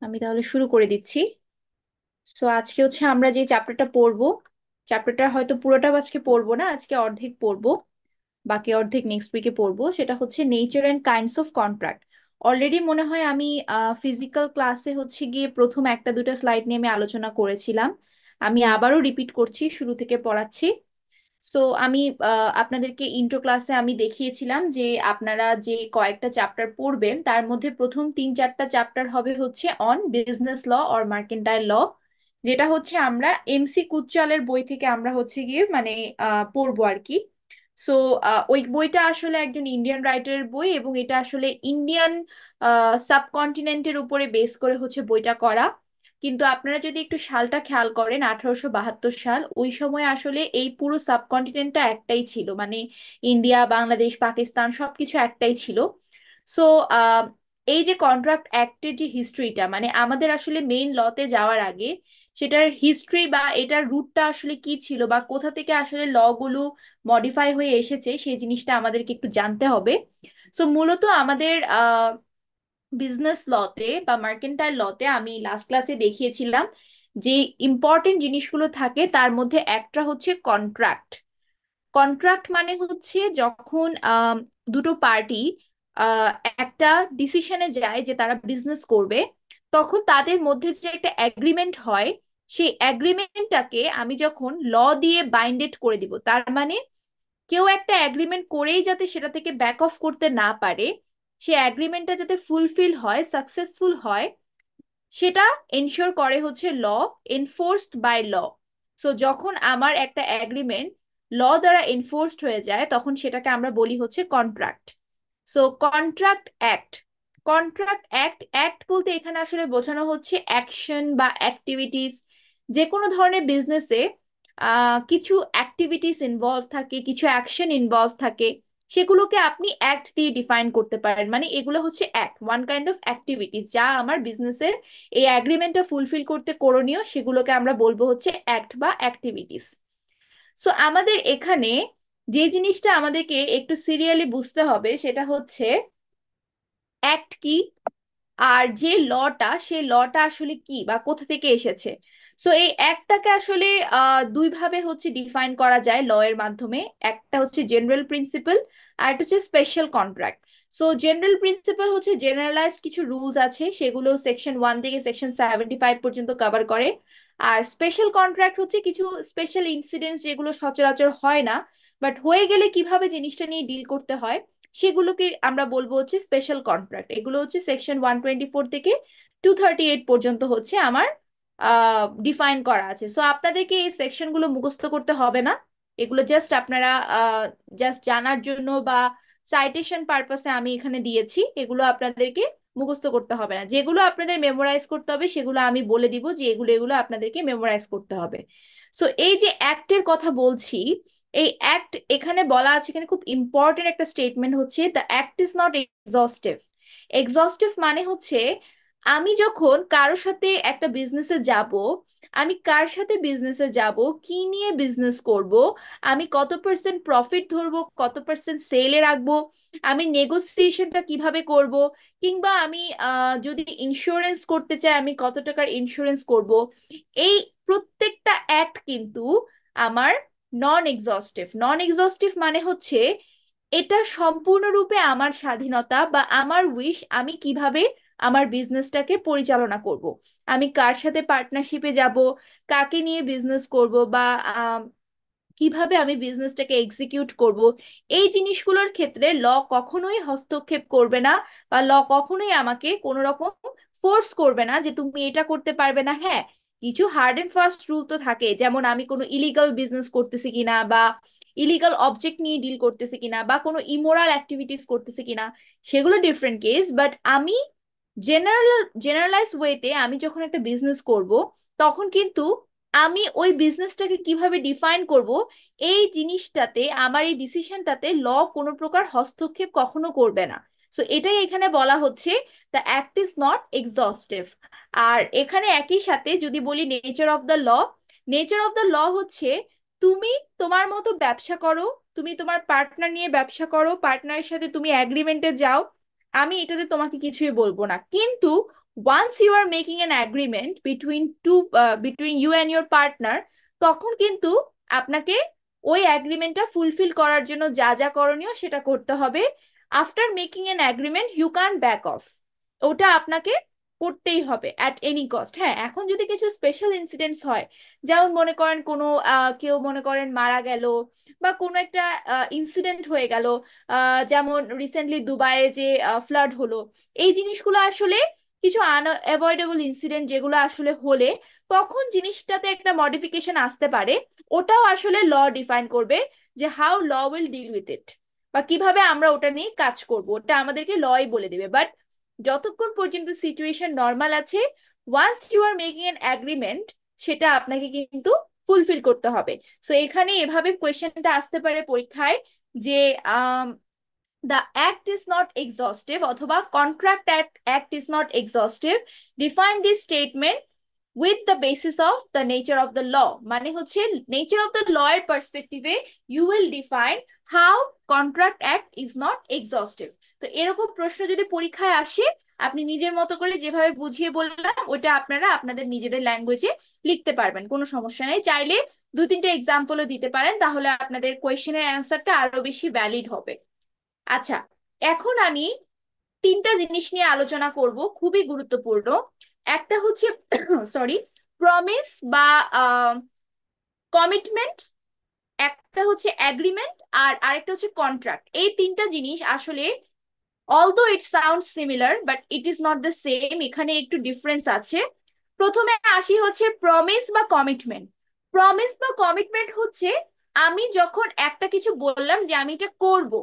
আমি তাহলে শুরু করে দিচ্ছি। সো আজকে হচ্ছে আমরা যে চ্যাপ্টারটা পড়বো, চ্যাপ্টারটা হয়তো পুরোটা আজকে পড়বো না, আজকে অর্ধেক পড়বো, বাকি অর্ধেক নেক্সট উইকে পড়বো। সেটা হচ্ছে nature and kinds of contract. Already মনে হয় আমি ফিজিক্যাল ক্লাসে হচ্ছে গিয়ে প্রথম একটা দুটা স্লাইড নিয়ে আমি আলোচনা করেছিলাম। আমি আবারও রিপিট করছি, শুরু থেকে পড়াচ্ছি। সো আমি আপনাদেরকে ইন্ট্রো ক্লাসে আমি দেখিয়েছিলাম যে আপনারা যে কয়েকটা চ্যাপ্টার পড়বেন তার মধ্যে প্রথম তিন চারটা চ্যাপ্টার হবে হচ্ছে on business law or mercantile law, যেটা হচ্ছে আমরা এমসি কুচ্চালের বই থেকে আমরা হচ্ছে গিয়ে মানে পড়বো আর কি। সো ওই বইটা আসলে একজন ইন্ডিয়ান রাইটারের বই, এবং এটা আসলে ইন্ডিয়ান সাবকন্টিনেন্টের উপরে বেস করে হচ্ছে বইটা করা। কিন্তু আপনারা যদি একটু সালটা খেয়াল করেন, 1872 সাল, ওই সময় আসলে এই পুরো সাবকন্টিনেন্টটা একটাই ছিল, মানে ইন্ডিয়া, বাংলাদেশ, পাকিস্তান সবকিছু একটাই ছিল। সো এই যে কন্ট্রাক্ট অ্যাক্টের যে হিস্ট্রিটা, মানে আমাদের আসলে মেইন লতে যাওয়ার আগে সেটার হিস্ট্রি বা এটার রুটটা আসলে কি ছিল বা কোথা থেকে আসলে ল গুলো মডিফাই হয়ে এসেছে সেই জিনিসটা আমাদেরকে একটু জানতে হবে। সো মূলত আমাদের বিজনেস লতে বা মার্কেন্টাইল লতে আমি লাস্ট ক্লাসে দেখিয়েছিলাম যে ইম্পর্টেন্ট জিনিসগুলো থাকে, তার মধ্যে একটা হচ্ছে কন্ট্রাক্ট। কন্ট্রাক্ট মানে হচ্ছে যখন দুটো পার্টি একটা ডিসিশনে যায় যে তারা বিজনেস করবে, তখন তাদের মধ্যে যে একটা এগ্রিমেন্ট হয়, সেই এগ্রিমেন্টটাকে আমি যখন ল দিয়ে বাইন্ডেড করে দিব, তার মানে কেউ একটা এগ্রিমেন্ট করেই যাতে সেটা থেকে ব্যাক অফ করতে না পারে, সে এগ্রিমেন্টটা যাতে ফুলফিল হয়, সাকসেসফুল হয়, সেটা এনশিওর করে হচ্ছে ল, এনফোর্সড বাই ল। সো যখন আমার একটা এগ্রিমেন্ট ল দ্বারা এনফোর্সড হয়ে যায় তখন সেটাকে আমরা বলি হচ্ছে contract. So contract act, contract act, act বলতে এখানে আসলে বোঝানো হচ্ছে অ্যাকশন বা অ্যাক্টিভিটিস। যে কোনো ধরনের বিজনেসে কিছু অ্যাক্টিভিটিস ইনভলভ থাকে, কিছু অ্যাকশন ইনভলভ থাকে, সেগুলোকে আপনি অ্যাক্ট দিয়ে ডিফাইন করতে পারেন। মানে এগুলো হচ্ছে act, one kind of activities যা আমার বিজনেসের এই অ্যাগ্রিমেন্টটা ফুলফিল করতে করণীয়, সেগুলোকে আমরা বলবো হচ্ছে অ্যাক্ট বা অ্যাক্টিভিটিস। সো আমাদের এখানে যে জিনিসটা আমাদেরকে একটু সিরিয়ালি বুঝতে হবে সেটা হচ্ছে অ্যাক্ট কি, আর যে লটা, সেই লটা আসলে কি বা কোথা থেকে এসেছে। সো এই একটাকে আসলে দুই ভাবে হচ্ছে ডিফাইন করা যায় ল এর মাধ্যমে। একটা হচ্ছে জেনারেল প্রিন্সিপাল, আর একটা হচ্ছে special contract. So general principal হচ্ছে জেনারেলাইজড কিছু রুলস আছে, সেগুলো সেকশন 1 থেকে সেকশন 75 পর্যন্ত কভার করে। আর স্পেশাল কন্ট্রাক্ট হচ্ছে কিছু স্পেশাল ইনসিডেন্টস যেগুলো সচরাচর হয় না, বাট হয়ে গেলে কিভাবে জিনিসটা নিয়ে ডিল করতে হয় সেগুলোকে আমরা বলবো হচ্ছে স্পেশাল কন্ট্রাক্ট। এগুলো হচ্ছে সেকশন 124 থেকে 238 পর্যন্ত হচ্ছে আমার ডিফাইন করা আছে। সো আপনাদেরকে এই সেকশনগুলো মুখস্থ করতে হবে না, এগুলো জাস্ট আপনারা জাস্ট জানার জন্য বা সাইটেশন পারপাসে আমি এখানে দিয়েছি, এগুলো আপনাদেরকে মুখস্থ করতে হবে না। যেগুলো আপনাদের মেমোরাইজ করতে হবে সেগুলো আমি বলে দিব যে এগুলো এগুলো আপনাদেরকে মেমোরাইজ করতে হবে। সো এই যে অ্যাক্টের কথা বলছি, এই অ্যাক্ট এখানে বলা আছে, এখানে খুব ইম্পর্টেন্ট একটা স্টেটমেন্ট হচ্ছে দ্য অ্যাক্ট ইজ নট এক্সস্টিভ। এক্সস্টিভ মানে হচ্ছে আমি যখন কারোর সাথে একটা বিজনেসে যাব, আমি কার সাথে বিজনেসে যাব, কি নিয়ে বিজনেস করব, আমি কত পার্সেন্ট প্রফিট ধরবো, কত পার্সেন্ট সেলে রাখবো, আমি নেগোসিয়েশনটা কিভাবে করব, কিংবা আমি যদি ইন্স্যুরেন্স করতে চাই আমি কত টাকার ইন্স্যুরেন্স করব, এই প্রত্যেকটা অ্যাক্ট কিন্তু আমার নন এক্সস্টিভ। নন এক্সস্টিভ মানে হচ্ছে এটা সম্পূর্ণরূপে আমার স্বাধীনতা বা আমার উইশ, আমি কিভাবে আমার বিজনেসটাকে পরিচালনা করব, আমি কার সাথে পার্টনারশিপে যাব, কাকে নিয়ে বিজনেস করব, বা কিভাবে আমি বিজনেসটাকে এক্সিকিউট করব, এই জিনিসগুলোর ক্ষেত্রে ল কখনোই হস্তক্ষেপ করবে না, বা ল কখনোই আমাকে কোনো রকম ফোর্স করবে না যে তুমি এটা করতে পারবে না। হ্যাঁ, কিছু হার্ড এন্ড ফাস্ট রুল তো থাকে, যেমন আমি কোনো ইলিগাল বিজনেস করতেছি কিনা, বা ইলিগাল অবজেক্ট নিয়ে ডিল করতেছি কিনা, বা কোনো ইমোরাল অ্যাক্টিভিটিস করতেছি কিনা, সেগুলো ডিফারেন্ট কেস। বাট আমি জেনারেল জেনারেলাইজ ওয়েতে আমি যখন একটা বিজনেস করব, তখন কিন্তু আমি ওই বিজনেসটাকে কিভাবে ডিফাইন করব, এই জিনিসটাতে, আমার এই ডিসিশনটাতে ল কোনো প্রকার হস্তক্ষেপ কখনো করবে না। সো এটাই এখানে বলা হচ্ছে the act is not exhaustive. আর এখানে একই সাথে যদি বলি nature of the law, nature of the law হচ্ছে তুমি তোমার মতো ব্যবসা করো, তুমি তোমার পার্টনার নিয়ে ব্যবসা করো, পার্টনারের সাথে তুমি অ্যাগ্রিমেন্টে যাও, আমি এটাতে তোমাকে কিছুই বলবো না। কিন্তু once you are making an agreement between you and your partner, তখন কিন্তু আপনাকে ওই অ্যাগ্রিমেন্টটা ফুলফিল করার জন্য যা যা করণীয় সেটা করতে হবে। After making an agreement you can back off, ওটা আপনাকে করতেই হবে অ্যাট এনি কস্ট। হ্যাঁ, এখন যদি কিছু স্পেশাল ইনসিডেন্টস হয়, যেমন মনে করেন কোনো কেউ মনে করেন মারা গেল, বা কোনো একটা ইনসিডেন্ট হয়ে গেল, যেমন রিসেন্টলি দুবাইয়ে যে ফ্লাড হলো, এই জিনিসগুলো আসলে কিছু আনঅ্যাভয়েডেবল ইনসিডেন্ট যেগুলো আসলে হলে তখন জিনিসটাতে একটা মডিফিকেশন আসতে পারে। ওটাও আসলে ল ডিফাইন করবে যে how law will deal with it, বা কিভাবে আমরা ওটা নিয়ে কাজ করব, ওটা আমাদেরকে লই বলে দেবে। বাট যতক্ষণ পর্যন্ত সিচুয়েশন নর্মাল আছে, once you are making an agreement, সেটা আপনাকে কিন্তু ফুলফিল করতে হবে। সো এখানে এভাবে কোয়েশ্চেনটা আসতে পারে পরীক্ষায় যে the act is not exhaustive অথবা contract act is not exhaustive, define this statement with the basis of the nature of the law। মানে হচ্ছে nature of the law এর পার্সপেক্টিভে you will define how contract act is not exhaustive। তো এরকম প্রশ্ন যদি পরীক্ষায় আসে, আপনি নিজের মতো করে যেভাবে বুঝিয়ে বললাম ওটা আপনারা আপনাদের নিজেদের ল্যাঙ্গুয়েজে লিখতে পারবেন, কোনো সমস্যা নেই। চাইলে দু তিনটে এক্সাম্পলও দিতে পারেন, তাহলে আপনাদের কোয়েশ্চেনের অ্যান্সারটা আরো বেশি ভ্যালিড হবে। আচ্ছা, এখন আমি তিনটা জিনিস নিয়ে আলোচনা করব, খুবই গুরুত্বপূর্ণ। একটা হচ্ছে সরি, প্রমিস বা কমিটমেন্ট, একটা হচ্ছে অ্যাগ্রিমেন্ট, আর আরেকটা হচ্ছে কন্ট্রাক্ট। এই তিনটা জিনিস আসলে although it sound similar but it is not the same, এখানে একটু ডিফারেন্স আছে। প্রথমে আসি হচ্ছে প্রমিস বা কমিটমেন্ট। প্রমিস বা কমিটমেন্ট হচ্ছে আমি যখন একটা কিছু বললাম যে আমি এটা করব,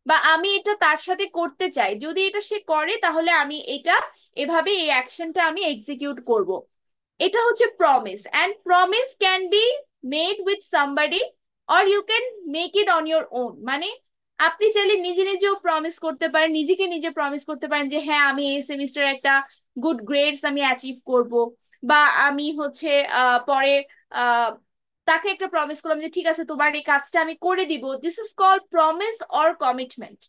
বা আমি এটা তার সাথে করতে চাই, যদি এটা সে করে তাহলে আমি এটা এভাবে এই অ্যাকশনটা আমি এক্সিকিউট করব, এটা হচ্ছে promise. And promise can be made with somebody or you can make it on your own. মানে আপনি চাইলে নিজে নিজেও প্রমিস করতে পারেন, নিজেকে নিজে প্রমিস করতে পারেন যে হ্যাঁ আমি এই সেমিস্টার একটা গুড গ্রেডস আমি অ্যাচিভ করব, বা আমি হচ্ছে পরে আহ তাকে একটা প্রমিস করলাম যে ঠিক আছে তোমার এই কাজটা আমি করে দিব। This is called promise or commitment.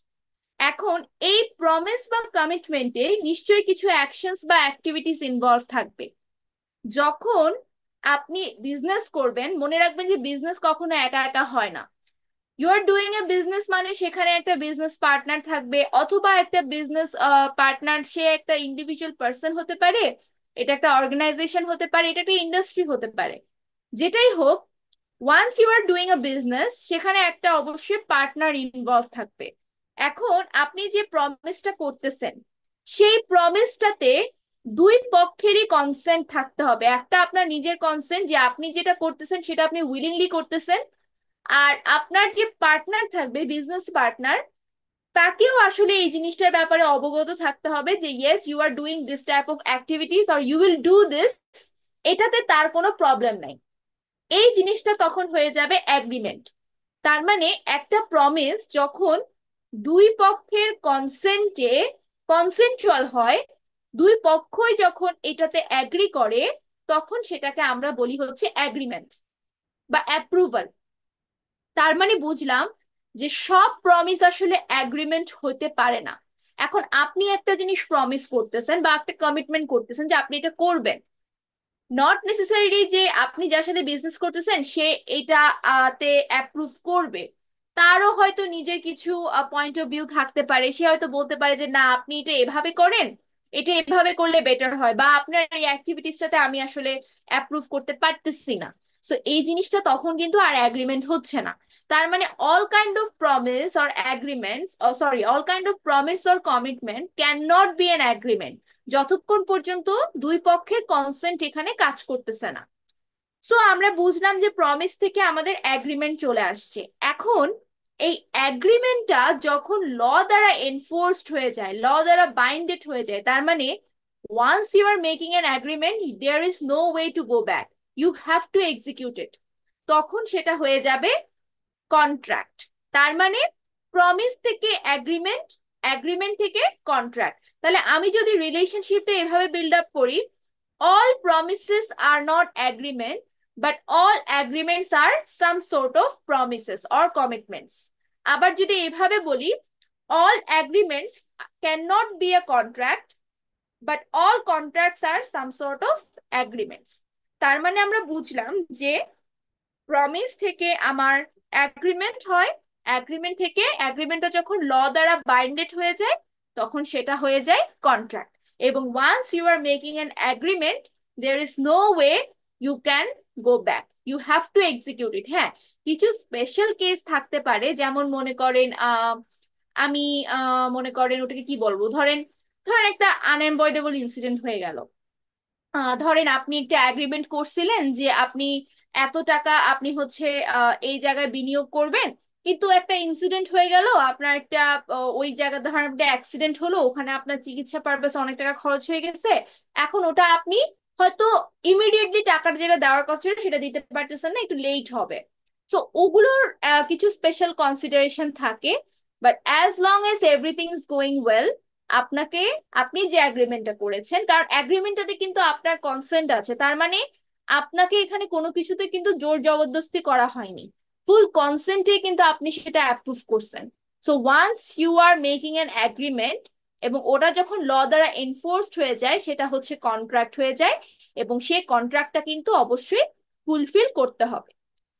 এখন এই প্রমিস বা কমিটমেন্টে নিশ্চয়ই কিছু অ্যাকশনস বা অ্যাক্টিভিটিস ইনভলভ থাকবে। যখন আপনি বিজনেস করবেন, মনে রাখবেন যে বিজনেস কখনো একা একা হয় না। You are doing a business মানে সেখানে একটা বিজনেস পার্টনার থাকবে, অথবা একটা বিজনেস পার্টনার সে একটা ইন্ডিভিজুয়াল পার্সন হতে পারে, এটা একটা অর্গানাইজেশন হতে পারে, এটা একটা ইন্ডাস্ট্রি হতে পারে। যেটাই হোক, once you are doing a business সেখানে একটা অবশ্যই পার্টনার ইনভলভ থাকবে। এখন আপনি যে প্রমিসটা করতেছেন, সেই প্রমিসটাতে দুই পক্ষেরই কনসেন্ট থাকতে হবে। একটা আপনার নিজের কনসেন্ট যে আপনি যেটা করতেছেন সেটা আপনি উইলিংলি করতেছেন, আর আপনার যে পার্টনার থাকবে বিজনেস পার্টনার, তাকেও আসলে এই জিনিসটার ব্যাপারে অবগত থাকতে হবে যে yes you are doing this type of activities or you will do this, এটাতে তার কোনো প্রবলেম নাই। এই জিনিসটা তখন হয়ে যাবে অ্যাগ্রিমেন্ট। তার মানে একটা প্রমিস যখন দুই পক্ষের কনসেন্টে কনসেনচুয়াল হয়, দুই পক্ষই যখন এটাতে অ্যাগ্রি করে, তখন সেটাকে আমরা বলি হচ্ছে অ্যাগ্রিমেন্ট বা অ্যাপ্রুভাল। তার মানে বুঝলাম যে সব প্রমিস আসলে অ্যাগ্রিমেন্ট হতে পারে না। এখন আপনি একটা জিনিস প্রমিস করতেছেন বা একটা কমিটমেন্ট করতেছেন যে আপনি এটা করবেন, নট নেসেসারিলি যে আপনি যার সাথে বিজনেস করতেছেন সে এটা তে অ্যাপ্রুভ করবে। তারও হয়তো নিজের কিছু পয়েন্ট অফ ভিউ থাকতে পারে, সে হয়তো বলতে পারে যে না আপনি এটা এভাবে করেন, এটা এভাবে করলে বেটার হয়, বা আপনার এই অ্যাক্টিভিটিসটাতে আমি আসলে অ্যাপ্রুভ করতে পারতেছি না। সো এই জিনিসটা তখন কিন্তু আর অ্যাগ্রিমেন্ট হচ্ছে না। তার মানে all kind of promise or agreements, sorry, all kind of promise or commitment can not be an agreement যতক্ষণ পর্যন্ত দুই পক্ষের কনসেন্ট এখানে কাজ করতেছে না। সো আমরা বুঝলাম যে প্রমিস থেকে আমাদের অ্যাগ্রিমেন্ট চলে আসছে। এখন এই অ্যাগ্রিমেন্টটা যখন ল দ্বারা এনফোর্সড হয়ে যায়, ল দ্বারা বাইন্ডেড হয়ে যায়, তার মানে once you are making an agreement there is no way to go back, you have to execute it, তখন সেটা হয়ে যাবে কন্ট্রাক্ট। তার মানে প্রমিস থেকে অ্যাগ্রিমেন্ট, অ্যাগ্রিমেন্ট থেকে কন্ট্রাক্ট। তাহলে আমি যদি রিলেশনশিপটা এভাবে বিল্ড আপ করি, all promises are not agreement but all agreements are some sort of promises or commitments। আবার যদি এভাবে বলি, all agreements cannot be a contract but all contracts are some sort of agreements. তার মানে আমরা বুঝলাম যে প্রমিস থেকে আমার অ্যাগ্রিমেন্ট হয়, অ্যাগ্রিমেন্ট থেকে অ্যাগ্রিমেন্টটা যখন ল দ্বারা বাইন্ডেড হয়ে যায় তখন সেটা হয়ে যায় কন্ট্রাক্ট। এবং once you are making an agreement there is no way you can go back, you have to execute it. হ্যাঁ, কিছু স্পেশাল কেস থাকতে পারে, যেমন মনে করেন আমি মনে করেন ওটাকে কি বলবো, ধরেন ধরেন একটা আনএভয়েডেবল ইনসিডেন্ট হয়ে গেল। ধরেন আপনি একটা এগ্রিমেন্ট করছিলেন যে আপনি এত টাকা আপনি হচ্ছে এই জায়গায় বিনিয়োগ করবেন, কিন্তু একটা ইনসিডেন্ট হয়ে গেল, আপনার একটা ওই জায়গায় ধরেন একটা অ্যাক্সিডেন্ট হলো, ওখানে আপনার চিকিৎসা পারপাসে অনেক টাকা খরচ হয়ে গেছে। এখন ওটা আপনি হয়তো ইমিডিয়েটলি টাকার যেটা দেওয়ার কথা ছিল সেটা দিতে পারতেছেন না, একটু লেট হবে। তো ওগুলোর কিছু স্পেশাল কনসিডারেশন থাকে। But as long age everything is going well, আপনাকে, আপনি যে অ্যাগ্রিমেন্টটা করেছেন, কারণ অ্যাগ্রিমেন্টটাতে কিন্তু আপনার কনসেন্ট আছে, তার মানে আপনাকে এখানে কোনো কিছুতে কিন্তু জোর জবরদস্তি করা হয়নি, ফুল কনসেন্টে কিন্তু আপনি সেটা অ্যাপ্রুভ করছেন। So once you are making an agreement এবং ওটা যখন ল দ্বারা এনফোর্সড হয়ে যায় সেটা হচ্ছে কন্ট্রাক্ট হয়ে যায়, এবং সেই কন্ট্রাক্টটা কিন্তু অবশ্যই ফুলফিল করতে হবে।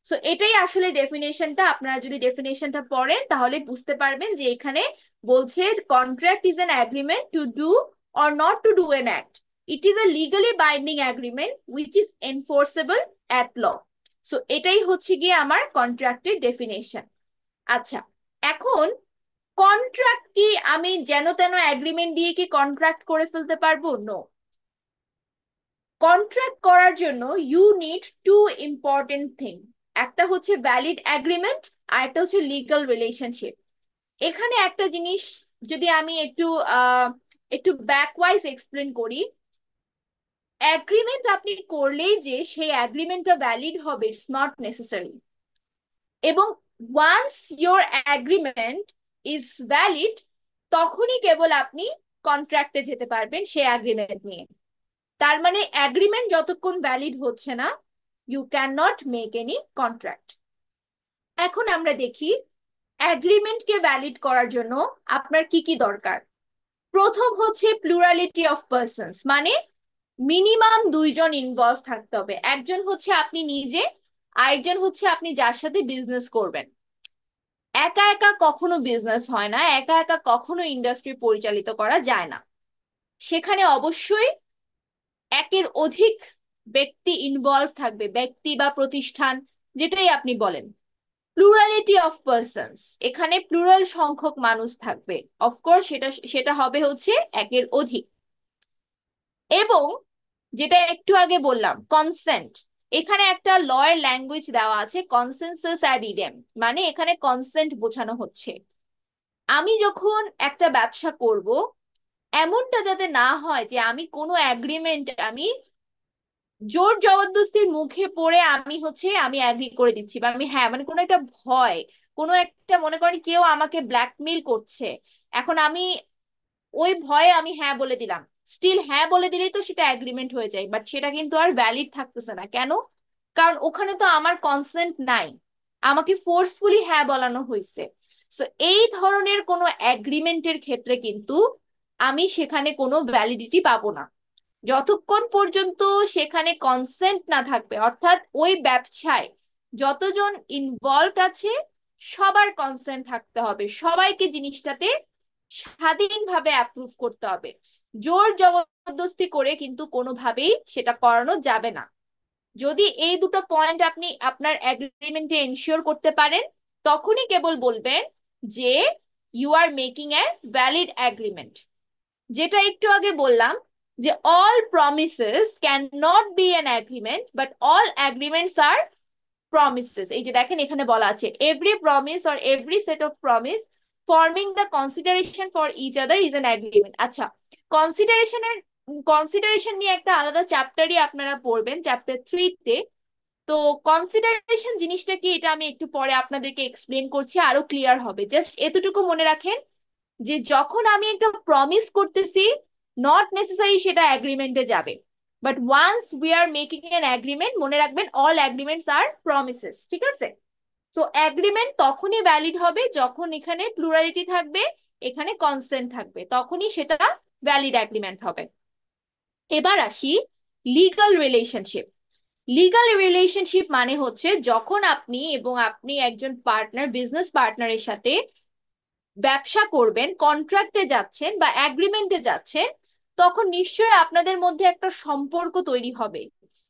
সো এটাই আসলে ডেফিনেশনটা, আপনারা যদি ডেফিনেশনটা পড়েন তাহলে বুঝতে পারবেন যে এখানে বলছে contract is an agreement to do or not to do an act, it is a legally binding agreement which is enforceable at law. So এটাই হচ্ছে গিয়ে আমার কন্ট্রাক্টের ডেফিনেশন। আচ্ছা, এখন কন্ট্রাক্ট কি আমি যেন তেন এগ্রিমেন্ট দিয়ে কি কন্ট্রাক্ট করে ফেলতে পারবো? নো। কন্ট্রাক্ট করার জন্য you need two important thing, একটা হচ্ছে ভ্যালিড এগ্রিমেন্ট আর একটা হচ্ছে লিগাল রিলেশনশিপ। এখানে একটা জিনিস যদি আমি একটু ব্যাকওয়াইজ এক্সপ্লেন করি, অ্যাগ্রিমেন্ট আপনি করলেই যে সেই অ্যাগ্রিমেন্টটা ভ্যালিড হবে ইটস নট নেসেসারি। এবং once your agreement is valid তখনই কেবল আপনি কন্ট্রাক্টে যেতে পারবেন সেই অ্যাগ্রিমেন্ট নিয়ে। তার মানে অ্যাগ্রিমেন্ট যতক্ষণ ভ্যালিড হচ্ছে না you can not make any contract. এখন আমরা দেখি অ্যাগ্রিমেন্টকে ভ্যালিড করার জন্য আপনার কি কি দরকার। প্রথম হচ্ছে প্লুরালিটি অফ পার্সনস, মানে মিনিমাম দুইজন ইনভলভ থাকতে হবে, একজন হচ্ছে আপনি নিজে, আরেকজন হচ্ছে আপনি যার সাথে বিজনেস করবেন। একা একা কখনো বিজনেস হয় না, একা একা কখনো ইন্ডাস্ট্রি পরিচালিত করা যায় না, সেখানে অবশ্যই একের অধিক ব্যক্তি ইনভলভ থাকবে, ব্যক্তি বা প্রতিষ্ঠান যেটাই আপনি বলেন। প্লুরালিটি অফ পার্সনস, এখানে প্লুরাল সংখ্যক মানুষ থাকবে, অফকোর্স সেটা সেটা হবে হচ্ছে একের অধিক। এবং যেটা একটু আগে বললাম কনসেন্ট, এখানে একটা লয়ের ল্যাঙ্গুয়েজ দেওয়া আছে কনসেনসাস অ্যাড ইডেম, মানে এখানে কনসেন্ট বোঝানো হচ্ছে আমি যখন একটা ব্যবসা করব এমনটা যাতে না হয় যে আমি কোনো অ্যাগ্রিমেন্ট আমি জোর জবরদস্তির মুখে পড়ে আমি অ্যাগ্রি করে দিচ্ছি, বা আমি হ্যাঁ মানে কোনো একটা ভয়, কোনো একটা মনে করেন কেউ আমাকে ব্ল্যাকমেইল করছে, এখন আমি ওই ভয়ে আমি হ্যাঁ বলে দিলাম, স্টিল হ্যাঁ বলে দিলেই তো সেটা অ্যাগ্রিমেন্ট হয়ে যায়, বাট সেটা কিন্তু আর ভ্যালিড থাকতেছে না। কেন? কারণ ওখানে তো আমার কনসেন্ট নাই, আমাকে ফোর্সফুলি হ্যাঁ বলানো হয়েছে। সো এই ধরনের কোনো অ্যাগ্রিমেন্টের ক্ষেত্রে কিন্তু আমি সেখানে কোনো ভ্যালিডিটি পাবো না যতক্ষণ পর্যন্ত সেখানে কনসেন্ট না থাকবে, অর্থাৎ ওই ব্যবসায় যতজন ইনভলভড আছে সবার কনসেন্ট থাকতে হবে, সবাইকে জিনিসটাতে স্বাধীনভাবে অ্যাপ্রুভ করতে হবে, জোর জবরদস্তি করে কিন্তু কোনোভাবেই সেটা করানো যাবে না। যদি এই দুটো পয়েন্ট আপনি আপনার এগ্রিমেন্টে এনশিওর করতে পারেন তখনই কেবল বলবেন যে you are making a valid agreement. যেটা একটু আগে বললাম যে all promises can not be an agreement but all agreements are promises. এই যে দেখেন এখানে বলা আছে every promise or every set of promise forming the consideration for each other is an agreement. আচ্ছা, কনসিডারেশনের কনসিডারেশন নিয়ে একটা আলাদা চ্যাপ্টারই আপনারা পড়বেন, চ্যাপ্টার 3-তে। তো কনসিডারেশন জিনিসটা কি এটা আমি একটু পরে আপনাদেরকে এক্সপ্লেন করছি, আরো ক্লিয়ার হবে। জাস্ট এতটুকু মনে রাখেন যে যখন আমি একটা প্রমিস করতেছি নট নেসেসারি সেটা অ্যাগ্রিমেন্টে যাবে, but once we are making an agreement মনে রাখবেন অল অ্যাগ্রিমেন্টস আর প্রমিসেস, ঠিক আছে? তো অ্যাগ্রিমেন্ট তখনই ভ্যালিড হবে যখন এখানে প্লুরালিটি থাকবে, এখানে কনসেন্ট থাকবে, তখনই সেটা ভ্যালিড অ্যাগ্রিমেন্ট হবে। এবার আসি লিগাল রিলেশনশিপ। লিগাল রিলেশনশিপ মানে হচ্ছে যখন আপনি এবং আপনি একজন পার্টনার, বিজনেস পার্টনারের সাথে ব্যবসা করবেন, কন্ট্রাক্টে যাচ্ছেন বা এগ্রিমেন্টে যাচ্ছেন, তখন নিশ্চয়ই আপনাদের মধ্যে একটা সম্পর্ক তৈরি হবে।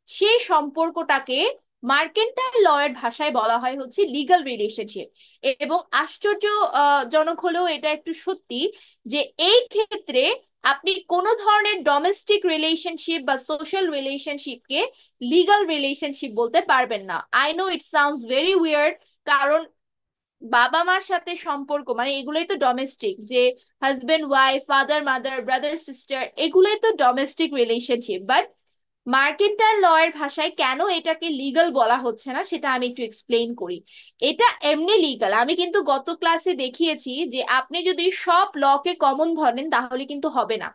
সেই সম্পর্কটাকে মার্কেন্টাইল ল এর ভাষায় বলা হয় হচ্ছে লিগ্যাল রিলেশনশিপ। এবং আশ্চর্য জনক হলেও এটা একটু সত্যি যে এই ক্ষেত্রে আপনি কোনো ধরনের ডোমেস্টিক রিলেশনশিপ বা সোশ্যাল রিলেশনশিপকে লিগ্যাল রিলেশনশিপ বলতে পারবেন না। I know it sounds very weird, কারণ বাবা মার সাথে সম্পর্ক মানে এগুলোই তো ডোমেস্টিক, যে husband wife, father mother, brother sister, এগুলোই তো ডোমেস্টিক রিলেশনশিপ। বাট মার্কেন্টাইল ল এর ভাষায় কেন এটাকে লিগ্যাল বলা হচ্ছে না সেটা আমি একটু এক্সপ্লেইন করি। এটা এমনি লিগ্যাল, আমি কিন্তু গত ক্লাসে দেখিয়েছি যে আপনি যদি সব লকে কমন ধরেন তাহলে কিন্তু হবে না।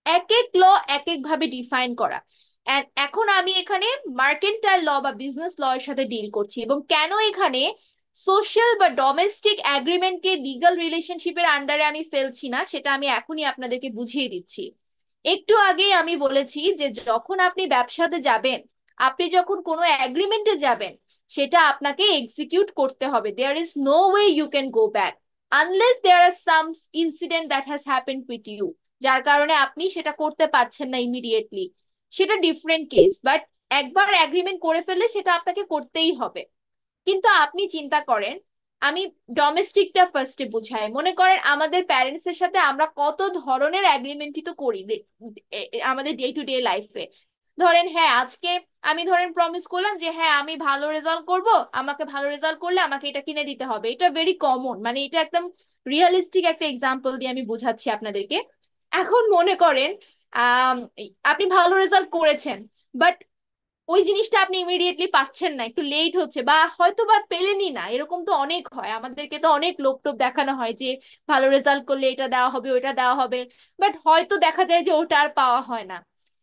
এক এক ল এক এক ভাবে ডিফাইন করা। এখন আমি এখানে মার্কেন্টাইল ল বা বিজনেস ল এর সাথে ডিল করছি, এবং কেন এখানে সোশ্যাল বা ডোমেস্টিক এগ্রিমেন্টকে লিগ্যাল রিলেশনশিপের আন্ডারে আমি ফেলছি না সেটা আমি এখনই আপনাদেরকে বুঝিয়ে দিচ্ছি। একটু আগেই আমি বলেছি যে যখন আপনি ব্যবসাতে যাবেন, আপনি যখন কোনো এগ্রিমেন্টে যাবেন, সেটা আপনাকে এক্সিকিউট করতে হবে। There is no way you can go back unless there are some incident that has happened with you, যার কারণে আপনি সেটা করতে পারছেন না ইমিডিয়েটলি। সেটা ডিফারেন্ট কেস, বাট একবার এগ্রিমেন্ট করে ফেললে সেটা আপনাকে করতেই হবে। কিন্তু আপনি চিন্তা করেন, আমি ডোমেস্টিকটা ফার্স্টে বুঝাই। মনে করেন আমাদের প্যারেন্টস এর সাথে আমরা কত ধরনের এগ্রিমেন্টই তো করি আমাদের ডে টু ডে লাইফে। ধরেন হ্যাঁ, আজকে আমি ধরেন প্রমিস করলাম যে হ্যাঁ আমি ভালো রেজাল্ট করব, আমাকে ভালো রেজাল্ট করলে আমাকে এটা কিনে দিতে হবে। এটা ভেরি কমন, মানে এটা একদম রিয়েলিস্টিক একটা এক্সাম্পল দিয়ে আমি বুঝাচ্ছি আপনাদেরকে। এখন মনে করেন আহ আপনি ভালো রেজাল্ট করেছেন, বাট ওই জিনিসটা আপনি ইমিডিয়েটলি পাচ্ছেন না, একটু লেট হচ্ছে, বা হয়তো বা পেলেনই না। এরকম তো অনেক হয়, আমাদেরকে তো অনেক লোক টোপ দেখানো হয় যে ভালো রেজাল্ট করলে এটা দেওয়া হবে, ওইটা দেওয়া হবে, বাট হয়তো দেখা যায় যে ওটা আর পাওয়া হয় না।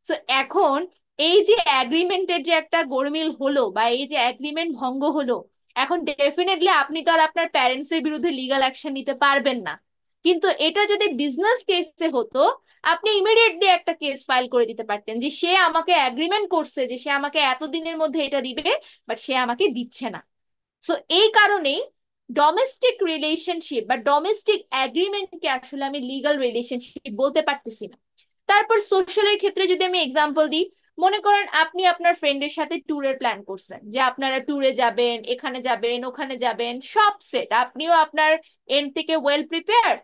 তো এখন এই যে অ্যাগ্রিমেন্টের যে একটা গোলমিল হলো বা এই যে অ্যাগ্রিমেন্ট ভঙ্গ হলো, এখন ডেফিনেটলি আপনি তো আর আপনার প্যারেন্টস এর বিরুদ্ধে লিগাল অ্যাকশন নিতে পারবেন না। কিন্তু এটা যদি বিজনেস কেসে হতো, আপনি ইমিডিয়েটলি একটা কেস ফাইল করে দিতে পারতেন যে সে আমাকে এগ্রিমেন্ট করছে যে সে আমাকে এতদিনের মধ্যে এটা দিবে, বাট সে আমাকে দিচ্ছে না। সো এই কারণেই ডোমেস্টিক রিলেশনশিপ বা ডোমেস্টিক এগ্রিমেন্টকে আসলে আমি লিগ্যাল রিলেশনশিপ বলতে পারতেছি না। তারপর সোশ্যালের ক্ষেত্রে যদি আমি এক্সাম্পল দিই, মনে করেন আপনি আপনার ফ্রেন্ডের সাথে ট্যুরের প্ল্যান করছেন যে আপনারা ট্যুরে যাবেন, এখানে যাবেন, ওখানে যাবেন, সব সেট, আপনিও আপনার এন্ড থেকে ওয়েল প্রিপেয়ার।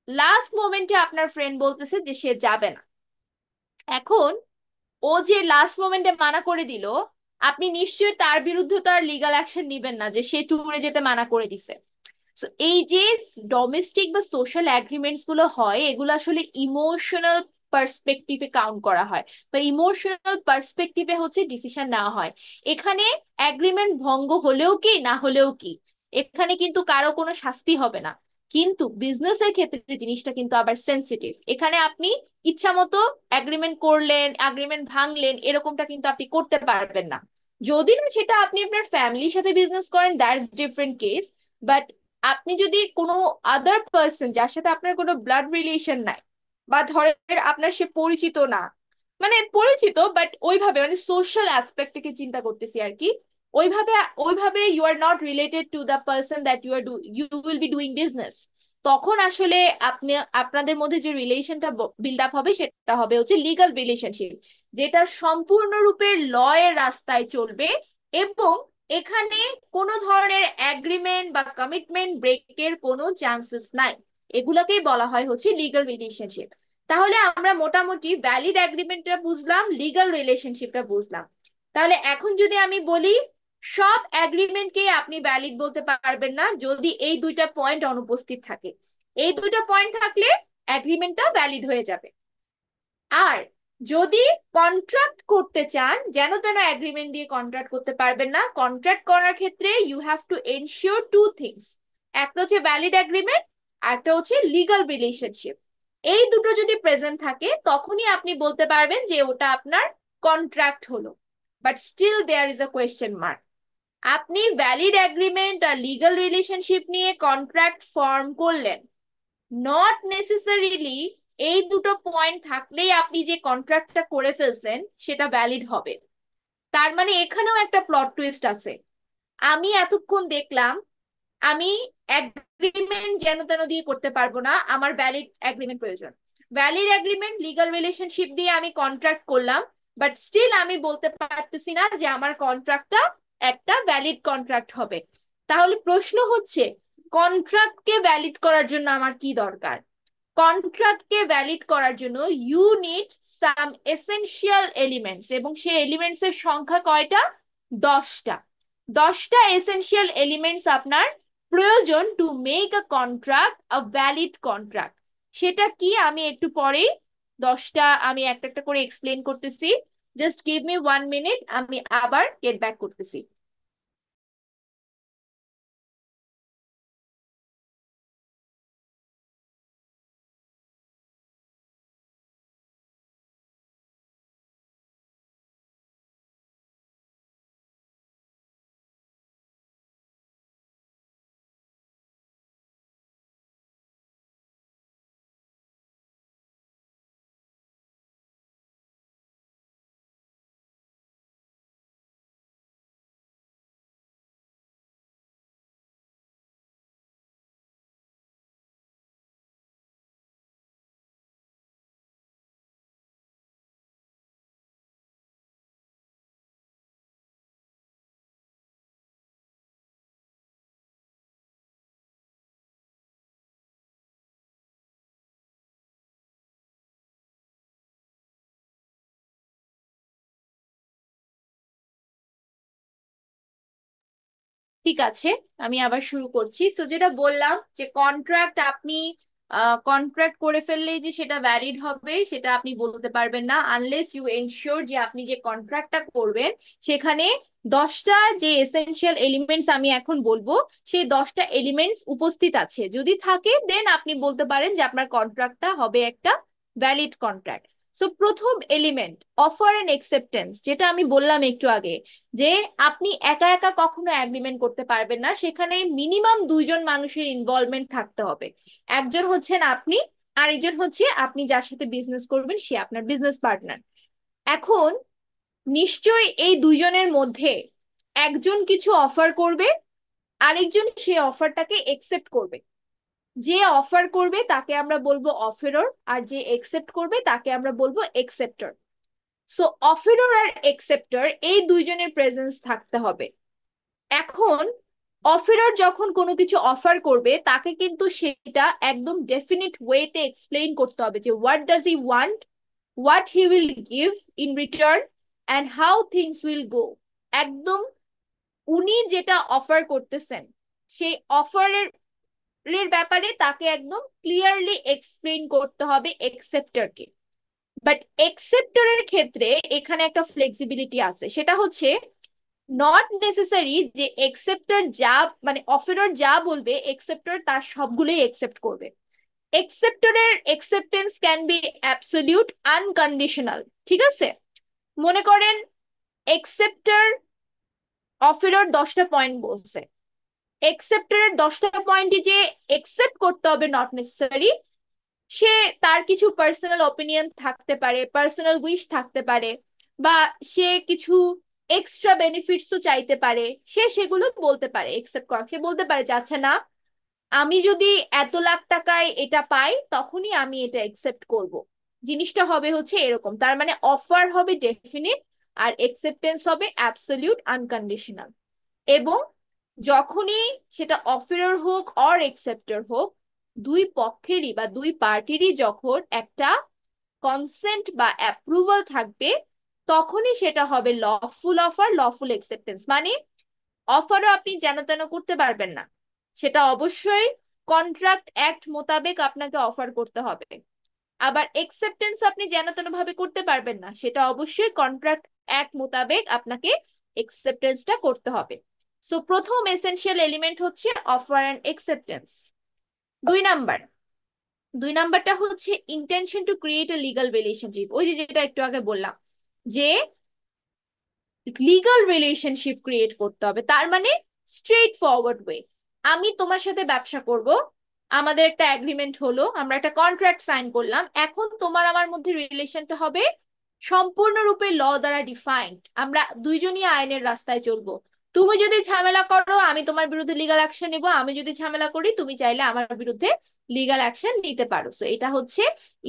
লাস্ট মোমেন্টে আপনার ফ্রেন্ড বলতেছে যে সে যাবে না। এখন ও যে লাস্ট মোমেন্টে মানা করে দিল, আপনি নিশ্চয়ই তার বিরুদ্ধে তো আর লিগাল অ্যাকশন নিবেন না যে সে ট্যুরে যেতে মানা করে দিছে। So, এই যে ডোমেস্টিক বা সোশ্যাল এগ্রিমেন্টস গুলো হয়, এগুলো আসলে ইমোশনাল পার্সপেক্টিভে কাউন্ট করা হয় বা ইমোশনাল পার্সপেক্টিভে হচ্ছে ডিসিশন নেওয়া হয়। এখানে এগ্রিমেন্ট ভঙ্গ হলেও কি না হলেও কি, এখানে কিন্তু কারো কোনো শাস্তি হবে না। কিন্তু বিজনেসের ক্ষেত্রে জিনিসটা কিন্তু আবার সেন্সিটিভ। এখানে আপনি ইচ্ছা মতো এগ্রিমেন্ট করলেন, এগ্রিমেন্ট ভাঙলেন, এরকমটা কিন্তু আপনি করতে পারবেন না। যদি না সেটা আপনি আপনার ফ্যামিলির সাথে বিজনেস করেন, দ্যাটস ডিফারেন্ট কেস। বাট আপনি যদি কোনো আদার পার্সন যার সাথে আপনার কোনো ব্লাড রিলেশন নাই, বা ধরেন আপনার সে পরিচিত না, মানে পরিচিত বাট ওইভাবে, মানে সোশ্যাল অ্যাসপেক্ট থেকে চিন্তা করতেছি আর কি, ওইভাবে ওইভাবে you are not related to the person that you will be doing business, তখন আসলে আপনি আপনাদের মধ্যে যে রিলেশনটা বিল্ড আপ হবে সেটা হবে হচ্ছে লিগাল রিলেশনশিপ, যেটা সম্পূর্ণরূপে ল এর রাস্তায় চলবে। এবং এখানে কোনো ধরনের এগ্রিমেন্ট বা কমিটমেন্ট ব্রেকের কোনো চান্সেস নাই। এগুলাকেই বলা হয় হচ্ছে লিগাল রিলেশনশিপ। তাহলে আমরা মোটামুটি ভ্যালিড এগ্রিমেন্টটা বুঝলাম, লিগাল রিলেশনশিপটা বুঝলাম। তাহলে এখন যদি আমি বলি, সব এগ্রিমেন্টকে আপনি ভ্যালিড বলতে পারবেন না যদি এই দুইটা পয়েন্ট অনুপস্থিত থাকে। এই দুইটা পয়েন্ট থাকলে এগ্রিমেন্টটা ভ্যালিড হয়ে যাবে। আর যদি কন্ট্রাক্ট করতে চান, যেন তেন এগ্রিমেন্ট দিয়ে কন্ট্রাক্ট করতে পারবেন না। কন্ট্রাক্ট করার ক্ষেত্রে you have to ensure two things, একটা হচ্ছে ভ্যালিড এগ্রিমেন্ট, আর একটা হচ্ছে লিগাল রিলেশনশিপ। এই দুটো যদি প্রেজেন্ট থাকে তখনই আপনি বলতে পারবেন যে ওটা আপনার কন্ট্রাক্ট হলো। But still there is a question mark. আপনি ভ্যালিড এগ্রিমেন্ট আর লিগাল রিলেশনশিপ নিয়ে কন্ট্রাক্ট ফর্ম করলেন, নট নেসেসারিলি এই দুটো পয়েন্ট থাকলেই আপনি যে কন্ট্রাক্টটা করে ফেলছেন সেটা ভ্যালিড হবে। তার মানে এখানেও একটা প্লট টুইস্ট আছে। আমি এতক্ষণ দেখলাম আমি এগ্রিমেন্ট যেন তেন দিয়ে করতে পারবো না, আমার ভ্যালিড এগ্রিমেন্ট প্রয়োজন। ভ্যালিড এগ্রিমেন্ট লিগাল রিলেশনশিপ দিয়ে আমি কন্ট্রাক্ট করলাম, বাট স্টিল আমি বলতে পারতেছি না যে আমার কন্ট্রাক্টটা একটা ভ্যালিড কন্ট্রাক্ট হবে। তাহলে প্রশ্ন হচ্ছে, কন্ট্রাক্টকে ভ্যালিড করার জন্য আমার কি দরকার? কন্ট্রাক্টকে ভ্যালিড করার জন্য you need some essential elements, এবং সেই এলিমেন্টস এর সংখ্যা কয়টা? 10টা। 10টা এসেনশিয়াল এলিমেন্টস আপনার প্রয়োজন to make a contract a valid contract. সেটা কি আমি একটু পরেই 10টা আমি একটা একটা করে এক্সপ্লেন করতেছি। জাস্ট গিভ মি 1 মিনিট, আমি আবার গেট ব্যাক করতেছি। ঠিক আছে, আমি আবার শুরু করছি। সো যেটা বললাম যে কন্ট্রাক্ট আপনি কন্ট্রাক্ট করে ফেললেই যে সেটা ভ্যালিড হবে সেটা আপনি বলতে পারবেন না, আনলেস ইউ এনশিওর যে আপনি যে কন্ট্রাক্টটা করবেন সেখানে 10টা যে এসেনশিয়াল এলিমেন্টস আমি এখন বলবো সেই 10টা এলিমেন্টস উপস্থিত আছে। যদি থাকে দেন আপনি বলতে পারেন যে আপনার কন্ট্রাক্টটা হবে একটা ভ্যালিড কন্ট্রাক্ট। সো প্রথম এলিমেন্ট, অফার এন্ড একসেপ্টেন্স, যেটা আমি বললাম একটু আগে, যে আপনি একা একা কখনো এগ্রিমেন্ট করতে পারবেন না, সেখানে মিনিমাম দুইজন মানুষের ইনভলভমেন্ট থাকতে হবে। একজন হচ্ছেন আপনি, আরেকজন হচ্ছে আপনি যার সাথে বিজনেস করবেন সে আপনার বিজনেস পার্টনার। এখন নিশ্চয়ই এই দুইজনের মধ্যে একজন কিছু অফার করবে, আরেকজন সেই অফারটাকে একসেপ্ট করবে। যে অফার করবে তাকে আমরা বলবো অফেরর, আর যে একসেপ্ট করবে তাকে আমরা বলবো একসেপ্টর। সো অফেরর আর একসেপ্টর এই দুইজনের প্রেজেন্স থাকতে হবে। এখন অফারার যখন কোনো কিছু অফার করবে তাকে কিন্তু সেটা একদম ডেফিনিট ওয়েতে এক্সপ্লেইন করতে হবে যে what does he want, what he will give in return, and how things will go. একদম উনি যেটা অফার করতেছেন সেই অফারের ব্যাপারে তাকে একদম ক্লিয়ারলি এক্সপ্লেইন করতে হবে একসেপ্টরকে। বাট একসেপ্টরের ক্ষেত্রে এখানে একটা ফ্লেক্সিবিলিটি আছে, সেটা হচ্ছে নট নেসেসারি যে একসেপ্টর যা মানে অফারার যা বলবে একসেপ্টর তার সবগুলোই একসেপ্ট করবে। একসেপ্টরের একসেপ্টেন্স ক্যান বি অ্যাবসলিউট আনকন্ডিশনাল। ঠিক আছে, মনে করেন একসেপ্টর অফারার 10টা পয়েন্ট বলছে, একসেপ্টরের 10টা পয়েন্টই যে একসেপ্ট করতে হবে নট নেসেসারি। সে তার কিছু পার্সোনাল ওপিনিয়ন থাকতে পারে, পার্সোনাল উইশ থাকতে পারে, বা সে কিছু এক্সট্রা বেনিফিটসও চাইতে পারে, সে সেগুলো বলতে পারে একসেপ্ট করা। সে বলতে পারে যে আচ্ছা না, আমি যদি এত লাখ টাকায় এটা পাই তখনই আমি এটা একসেপ্ট করব। জিনিসটা হবে হচ্ছে এরকম। তার মানে অফার হবে ডেফিনিট আর একসেপ্টেন্স হবে অ্যাবসলিউট আনকন্ডিশনাল। এবং যখনই সেটা অফারার হোক অর একসেপ্টর হোক, দুই পক্ষেরই বা দুই পার্টিরই যখন একটা কনসেন্ট বা অ্যাপ্রুভাল থাকবে তখনই সেটা হবে লফুল অফার, লফুল একসেপ্টেন্স। মানে অফারও আপনি যেন তেন করতে পারবেন না, সেটা অবশ্যই কন্ট্রাক্ট অ্যাক্ট মোতাবেক আপনাকে অফার করতে হবে। আবার একসেপ্টেন্স আপনি যেন তেন ভাবে করতে পারবেন না, সেটা অবশ্যই কন্ট্রাক্ট অ্যাক্ট মোতাবেক আপনাকে একসেপ্টেন্সটা করতে হবে। সো প্রথম এসেনশিয়াল এলিমেন্ট হচ্ছে অফার অ্যান্ড একসেপ্টেন্স। দুই নাম্বার, দুই নাম্বারটা হচ্ছে intention to create a legal relationship. ওই যে যেটা একটু আগে বললাম যে লিগাল রিলেশনশিপ ক্রিয়েট করতে হবে, তার মানে স্ট্রেট ফরওয়ার্ড ওয়ে। আমি তোমার সাথে ব্যবসা করব, আমাদের একটা এগ্রিমেন্ট হলো, আমরা একটা কন্ট্রাক্ট সাইন করলাম, এখন তোমার আমার মধ্যে রিলেশনটা হবে সম্পূর্ণরূপে ল দ্বারা ডিফাইন্ড। আমরা দুইজনই আইনের রাস্তায় চলবো। তুমি যদি ঝামেলা করো আমি তোমার বিরুদ্ধে লিগাল অ্যাকশন নিব, আমি যদি ঝামেলা করি তুমি চাইলে আমার বিরুদ্ধে লিগাল অ্যাকশন নিতে পারো। সো এটা হচ্ছে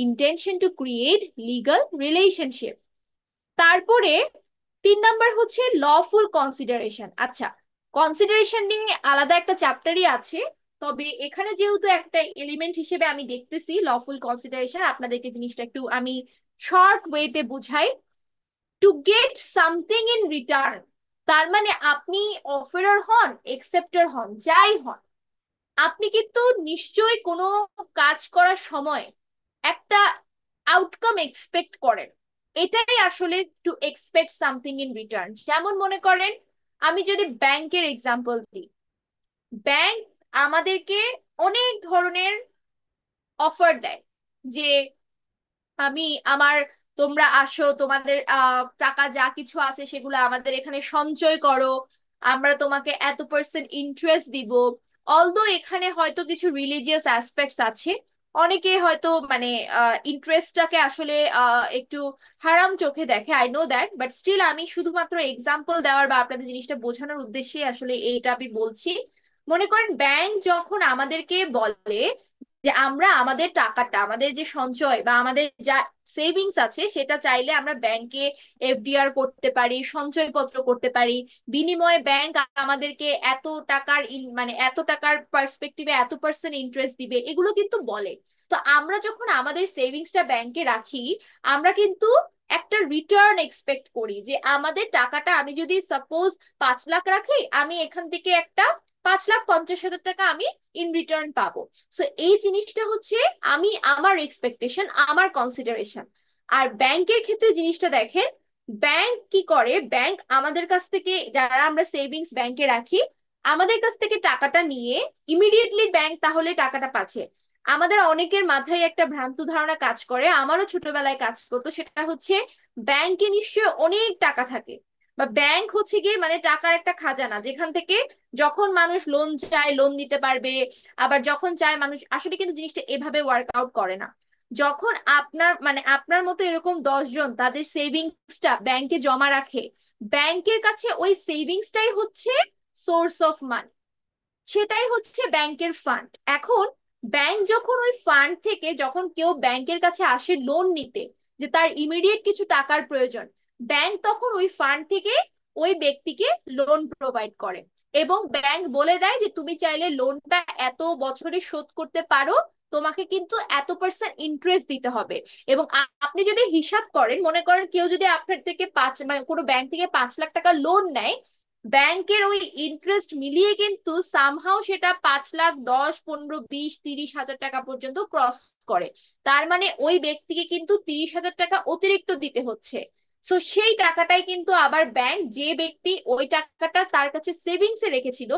intention to create legal relationship. তারপরে 3 নাম্বার হচ্ছে লফুল কনসিডারেশন। আচ্ছা, কনসিডারেশন নিয়ে আলাদা একটা চ্যাপ্টারই আছে, তবে এখানে যেহেতু একটা এলিমেন্ট হিসেবে আমি দেখতেছি লফুল কনসিডারেশন, আপনাদেরকে জিনিসটা একটু আমি শর্ট ওয়েতে বুঝাই। To get something in return, তার মানে আপনি অফারার হন একসেপ্টার হন যাই হন, আপনি কিন্তু নিশ্চয়ই কোনো কাজ করার সময় একটা আউটকাম এক্সপেক্ট করেন। এটাই আসলে two expect something in return. যেমন মনে করেন, আমি যদি ব্যাংকের এক্সাম্পল দিই, ব্যাংক আমাদেরকে অনেক ধরনের অফার দেয় যে আমি আমার তোমরা আসো, তোমাদের টাকা যা কিছু আছে সেগুলো আমাদের এখানে সঞ্চয় করো, আমরা তোমাকে এত% ইন্টারেস্ট দিব। অলদো এখানে হয়তো কিছু রিলিজিয়াস অ্যাসপেক্টস আছে, অনেকে হয়তো মানে ইন্টারেস্টটাকে আসলে একটু হারাম চোখে দেখে, I know that, but still আমি শুধুমাত্র এক্সাম্পল দেওয়ার বা আপনাদের জিনিসটা বোঝানোর উদ্দেশ্যে আসলে এইটা আমি বলছি। মনে করেন ব্যাংক যখন আমাদেরকে বলে যে আমরা আমাদের টাকাটা, আমাদের যে সঞ্চয় বা আমাদের যা সেভিংস আছে সেটা চাইলে আমরা ব্যাংকে এফডিআর করতে পারি, সঞ্চয়পত্র করতে পারি, বিনিময়ে ব্যাংক আমাদেরকে এত টাকার মানে এত টাকার পার্সপেক্টিভে এত% ইন্টারেস্ট দিবে, এগুলো কিন্তু বলে। তো আমরা যখন আমাদের সেভিংসটা ব্যাংকে রাখি, আমরা কিন্তু একটা রিটার্ন এক্সপেক্ট করি যে আমাদের টাকাটা, আমি যদি সাপোজ 5 লাখ রাখি, আমি এখান থেকে একটা 5,50,000 টাকা আমি ইন রিটার্ন পাবো। সো এই জিনিসটা হচ্ছে আমি আমার এক্সপেকটেশন, আমার কনসিডারেশন। আর ব্যাংকের ক্ষেত্রে জিনিসটা দেখেন, ব্যাংক কি করে, ব্যাংক আমাদের কাছ থেকে, যারা আমরা সেভিংস ব্যাংকে রাখি, আমাদের কাছ থেকে টাকাটা নিয়ে ইমিডিয়েটলি ব্যাংক তাহলে টাকাটা পাচ্ছে। আমাদের অনেকের মাথায় একটা ভ্রান্ত ধারণা কাজ করে, আমারও ছোটবেলায় কাজ করতো, সেটা হচ্ছে ব্যাংকে নিশ্চয়ই অনেক টাকা থাকে, বা ব্যাংক হচ্ছে গিয়ে মানে টাকার একটা খাজানা, যেখান থেকে যখন মানুষ লোন চায় লোন দিতে পারবে, আবার যখন চায় মানুষ, আসলে কিন্তু জিনিসটা এভাবে ওয়ার্কআউট করে না। যখন আপনার মানে আপনার মতো এরকম 10 জন তাদের সেভিংসটা ব্যাংকে জমা রাখে, ব্যাংকের কাছে ওই সেভিংসটাই হচ্ছে সোর্স অফ মানি, সেটাই হচ্ছে ব্যাংকের ফান্ড। এখন ব্যাংক যখন ওই ফান্ড থেকে, যখন কেউ ব্যাংকের কাছে আসে লোন নিতে, যে তার ইমিডিয়েট কিছু টাকার প্রয়োজন, ব্যাংক তখন ওই ফান্ড থেকে ওই ব্যক্তিকে লোন প্রোভাইড করে, এবং ব্যাংক বলে দেয় যে তুমি চাইলে লোনটা এত বছরে শোধ করতে পারো, তোমাকে কিন্তু এত% ইন্টারেস্ট দিতে হবে। এবং আপনি যদি হিসাব করেন, মনে করেন কেউ যদি আপনার থেকে মানে কোনো ব্যাংক থেকে 5 লাখ টাকা লোন নেয়, ব্যাংকের ওই ইন্টারেস্ট মিলিয়ে কিন্তু সামহাও সেটা 5 লাখ, 10, 15, 20, 30 হাজার টাকা পর্যন্ত ক্রস করে। তার মানে ওই ব্যক্তিকে কিন্তু 30 হাজার টাকা অতিরিক্ত দিতে হচ্ছে। তো সেই টাকাটাই কিন্তু আবার ব্যাংক, যে ব্যক্তি ওই টাকাটা তার কাছে সেভিংস এ রেখেছিল,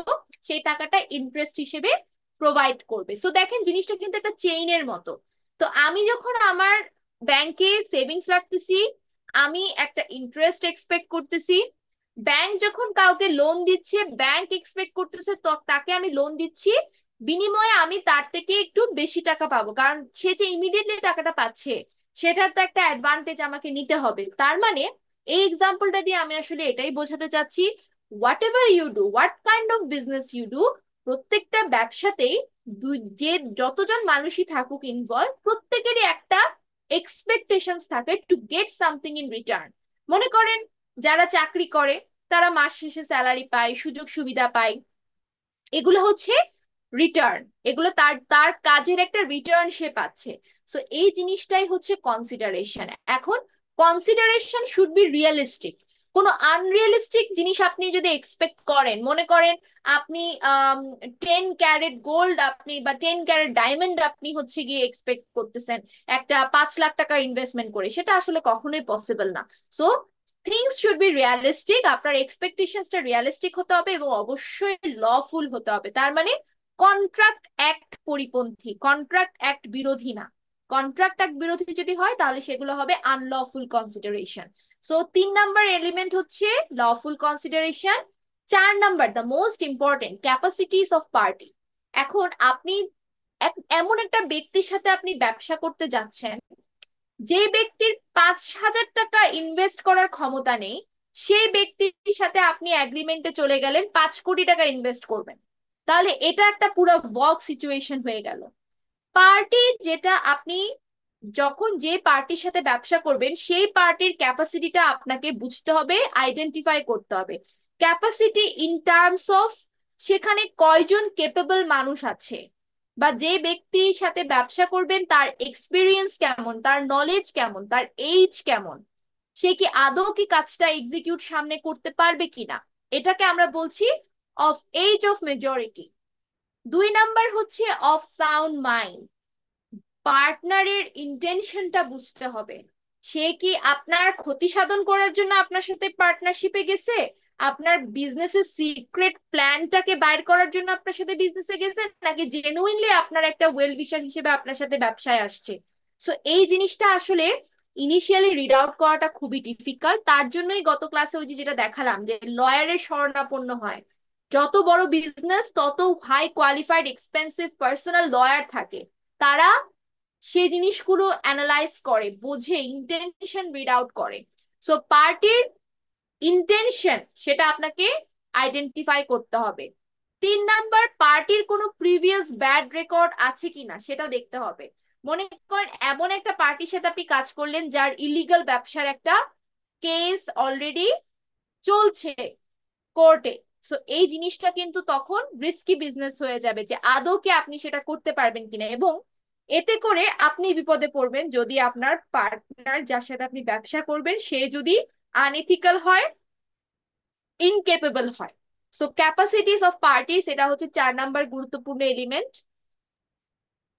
সেই টাকাটা ইন্টারেস্ট হিসেবে প্রোভাইড করবে। সো দেখেন জিনিসটা কিন্তু একটা চেইনের মতো। তো আমি যখন আমার ব্যাংকে সেভিংস রাখতেছি, আমি একটা ইন্টারেস্ট এক্সপেক্ট করতেছি। ব্যাংক যখন কাউকে লোন দিচ্ছে, ব্যাংক এক্সপেক্ট করতেছে তো তাকে আমি লোন দিচ্ছি, বিনিময়ে আমি তার থেকে একটু বেশি টাকা পাবো, কারণ সে যে ইমিডিয়েটলি টাকাটা পাচ্ছে সেটার তো একটা অ্যাডভান্টেজ আমাকে নিতে হবে। তার মানে এই এক্সাম্পলটা দিয়ে আমি আসলে এটাই বোঝাতে চাচ্ছি, whatever you do, what kind of business you do, প্রত্যেকটা ব্যবসাতেই যে যতজন মানুষই থাকুক ইনভলভ, প্রত্যেকেরই একটা এক্সপেকটেশনস থাকে to get something in return. মনে করেন যারা চাকরি করে তারা মাস শেষে স্যালারি পায়, সুযোগ সুবিধা পায়, এগুলো হচ্ছে রিটার্ন, এগুলো তার তার কাজের একটা রিটার্ন সে পাচ্ছে। সো এই জিনিসটাই হচ্ছে কনসিডারেশন। এখন কনসিডারেশন শুড বি রিয়েলিস্টিক। কোনো আনরিয়েলিস্টিক জিনিস আপনি যদি এক্সপেক্ট করেন, মনে করেন আপনি 10 ক্যারেট গোল্ড আপনি বা 10 ক্যারেট ডায়মন্ড আপনি হচ্ছে গিয়ে এক্সপেক্ট করতেছেন একটা 5 লাখ টাকার ইনভেস্টমেন্ট করে, সেটা আসলে কখনোই পসিবল না। So things should be realistic, আপনার এক্সপেকটেশনসটা রিয়ালিস্টিক হতে হবে এবং অবশ্যই লফুল হতে হবে। তার মানে কন্ট্রাক্ট অ্যাক্ট পরিপন্থী, কন্ট্রাক্ট অ্যাক্ট বিরোধী না। কন্ট্রাক্ট অ্যাক্ট বিরোধী যদি হয় তাহলে সেগুলো হবে unlawful consideration. So 3 number element হচ্ছে lawful consideration. 4 number, the most important, capacities of party. এখন আপনি এমন একটা ব্যক্তির সাথে আপনি ব্যবসা করতে যাচ্ছেন যে ব্যক্তির 5,000 টাকা ইনভেস্ট করার ক্ষমতা নেই, সেই ব্যক্তির সাথে আপনি এগ্রিমেন্টে চলে গেলেন 5 কোটি টাকা ইনভেস্ট করবেন। তাহলে এটা একটা পুরো বক্স সিচুয়েশন হয়ে গেল। পার্টি যেটা আপনি যখন যে পার্টির সাথে ব্যবসা করবেন সেই পার্টির ক্যাপাসিটিটা আপনাকে বুঝতে হবে, আইডেন্টিফাই করতে হবে। ক্যাপাসিটি ইন টার্মস অফ সেখানে কয়জন কেপেবল মানুষ আছে, বা যে ব্যক্তির সাথে ব্যবসা করবেন তার এক্সপিরিয়েন্স কেমন, তার নলেজ কেমন, তার এইজ কেমন, সে কি আদৌ কি কাজটা এক্সিকিউট সামনে করতে পারবে কিনা, এটাকে আমরা বলছি of age of majority. 2 number হচ্ছে অফ সাউন্ড মাইন্ড। পার্টনারের ইন্টেনশনটা বুঝতে হবে, সে কি আপনার ক্ষতি সাধন করার জন্য আপনার সাথে পার্টনারশিপে গেছে, আপনার বিজনেসের সিক্রেট প্ল্যানটাকে বাইর করার জন্য আপনার সাথে বিজনেসে গেছে, নাকি জেনুইনলি আপনার একটা ওয়েল উইশার হিসেবে আপনার সাথে ব্যবসায় আসছে। সো এই জিনিসটা আসলে ইনিশিয়ালি রিড আউট করাটা খুবই ডিফিকাল্ট। তার জন্যই গত ক্লাসে ওই যে যেটা দেখালাম যে লয়ারের শরণাপন্ন হয়, যত বড় বিজনেস তত high qualified expensive personal lawyer থাকে, তারা সেই জিনিসগুলো অ্যানালাইজ করে, বোঝে, ইন্টেনশন রিড আউট করে। সো পার্টির ইন্টেনশন সেটা আপনাকে আইডেন্টিফাই করতে হবে। 3 নাম্বার, পার্টির কোনো প্রিভিয়াস ব্যাড রেকর্ড আছে কিনা সেটা দেখতে হবে। মনে করেন এমন একটা পার্টির সাথে আপনি কাজ করলেন যার ইলিগাল ব্যবসার একটা কেস অলরেডি চলছে কোর্টে। সো এই জিনিসটা কিন্তু তখন রিস্কি বিজনেস হয়ে যাবে যে আদৌ কি আপনি সেটা করতে পারবেন কিনা, এবং এতে করে আপনি বিপদে পড়বেন যদি আপনার পার্টনার যার সাথে আপনি ব্যবসা করবেন সে যদি আনএথিক্যাল হয়, ইনকেপেবল হয়। সো ক্যাপাসিটিস অফ পার্টিস এটা হচ্ছে 4 নাম্বার গুরুত্বপূর্ণ element.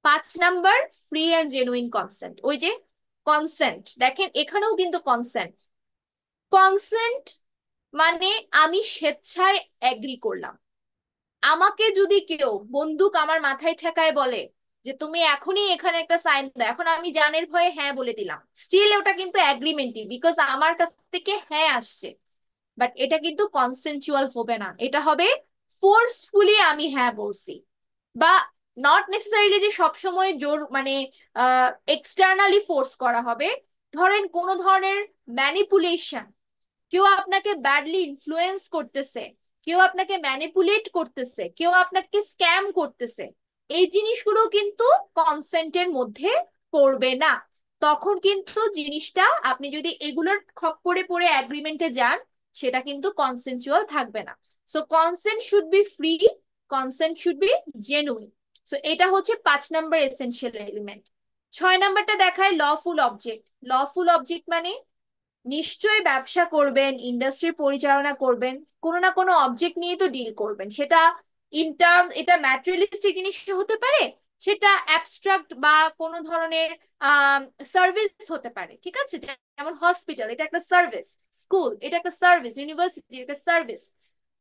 5 number, free and genuine consent. ওই যে কনসেন্ট, দেখেন এখানেও কিন্তু কনসেন্ট। কনসেন্ট মানে আমি স্বেচ্ছায় এগ্রি করলাম। আমাকে যদি কেউ বন্দুক আমার মাথায় ঠেকায় বলে যে তুমি এখনই এখানে একটা সাইন দাও, এখন আমি জানের ভয়ে হ্যাঁ বলে দিলাম, স্টিল ওটা কিন্তু অ্যাগ্রিমেন্টই, বিকজ আমার কাছ থেকে হ্যাঁ আসছে। বাট এটা কিন্তু কনসেনচুয়াল হবে না, এটা হবে ফোর্সফুলি আমি হ্যাঁ বলছি। বা নট নেসেসারিলি যে সবসময় জোর মানে এক্সটার্নালি ফোর্স করা হবে। ধরেন কোনো ধরনের ম্যানিপুলেশন, কেউ আপনাকে ব্যাডলি ইনফ্লুয়েন্স করতেছে, কেউ আপনাকে ম্যানিপুলেট করতেছে, কেউ আপনাকে স্ক্যাম করতেছে, এই জিনিসগুলো কিন্তু কনসেন্টের মধ্যে পড়বে না। তখন কিন্তু জিনিসটা আপনি যদি এগুলোর খপ্পরে পড়ে অ্যাগ্রিমেন্টে যান সেটা কিন্তু কনসেনচুয়াল থাকবে না। So consent should be free, consent should be genuine. So এটা হচ্ছে 5 নাম্বার এসেনশিয়াল এলিমেন্ট। 6 নাম্বারটা দেখায় লফুল অবজেক্ট। লফুল অবজেক্ট মানে নিশ্চয়ই ব্যবসা করবেন, ইন্ডাস্ট্রি পরিচালনা করবেন, কোনো না কোনো অবজেক্ট নিয়ে তো ডিল করবেন। সেটা ইনটার্ম এটা ম্যাটেরিয়ালিস্টিক জিনিস হতে পারে, সেটা অ্যাবস্ট্রাক্ট বা কোনো ধরনের সার্ভিস হতে পারে। ঠিক আছে, যেমন হসপিটাল এটা একটা সার্ভিস, স্কুল এটা একটা সার্ভিস, ইউনিভার্সিটি এটা সার্ভিস।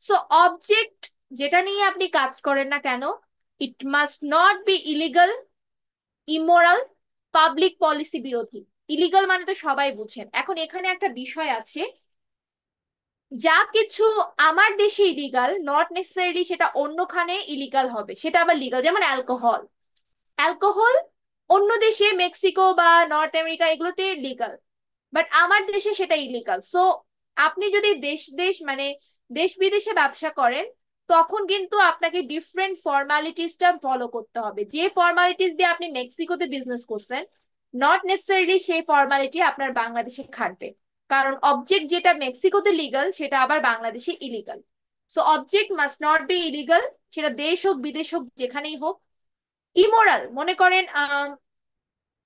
সো অবজেক্ট যেটা নিয়ে আপনি কাজ করেন না কেন, it must not be illegal, immoral, public policy বিরোধী। ইলিগাল মানে তো সবাই বুঝেন। এখন এখানে একটা বিষয় আছে, যা কিছু আমার দেশে ইলিগাল নট নেসেসারিলি সেটা অন্যখানে ইলিগাল হবে, সেটা আবার লিগাল। যেমন অ্যালকোহল, অ্যালকোহল অন্য দেশে মেক্সিকো বা নর্থ আমেরিকা এগুলোতে লিগাল, বাট আমার দেশে সেটা ইলিগাল। সো আপনি যদি দেশ দেশ মানে দেশ বিদেশে ব্যবসা করেন তখন কিন্তু আপনাকে ডিফারেন্ট ফর্মালিটিসটা ফলো করতে হবে। যে ফর্মালিটিস দিয়ে আপনি মেক্সিকোতে বিজনেস করছেন নট নেসেসারিলি সেই ফর্মালিটি আপনার বাংলাদেশে খাটবে, কারণ অবজেক্ট যেটা মেক্সিকোতে লিগাল সেটা আবার বাংলাদেশে illegal. So object must not be illegal, সেটা দেশ হোক বিদেশ হোক যেখানেই হোক। ইমোরাল মনে করেন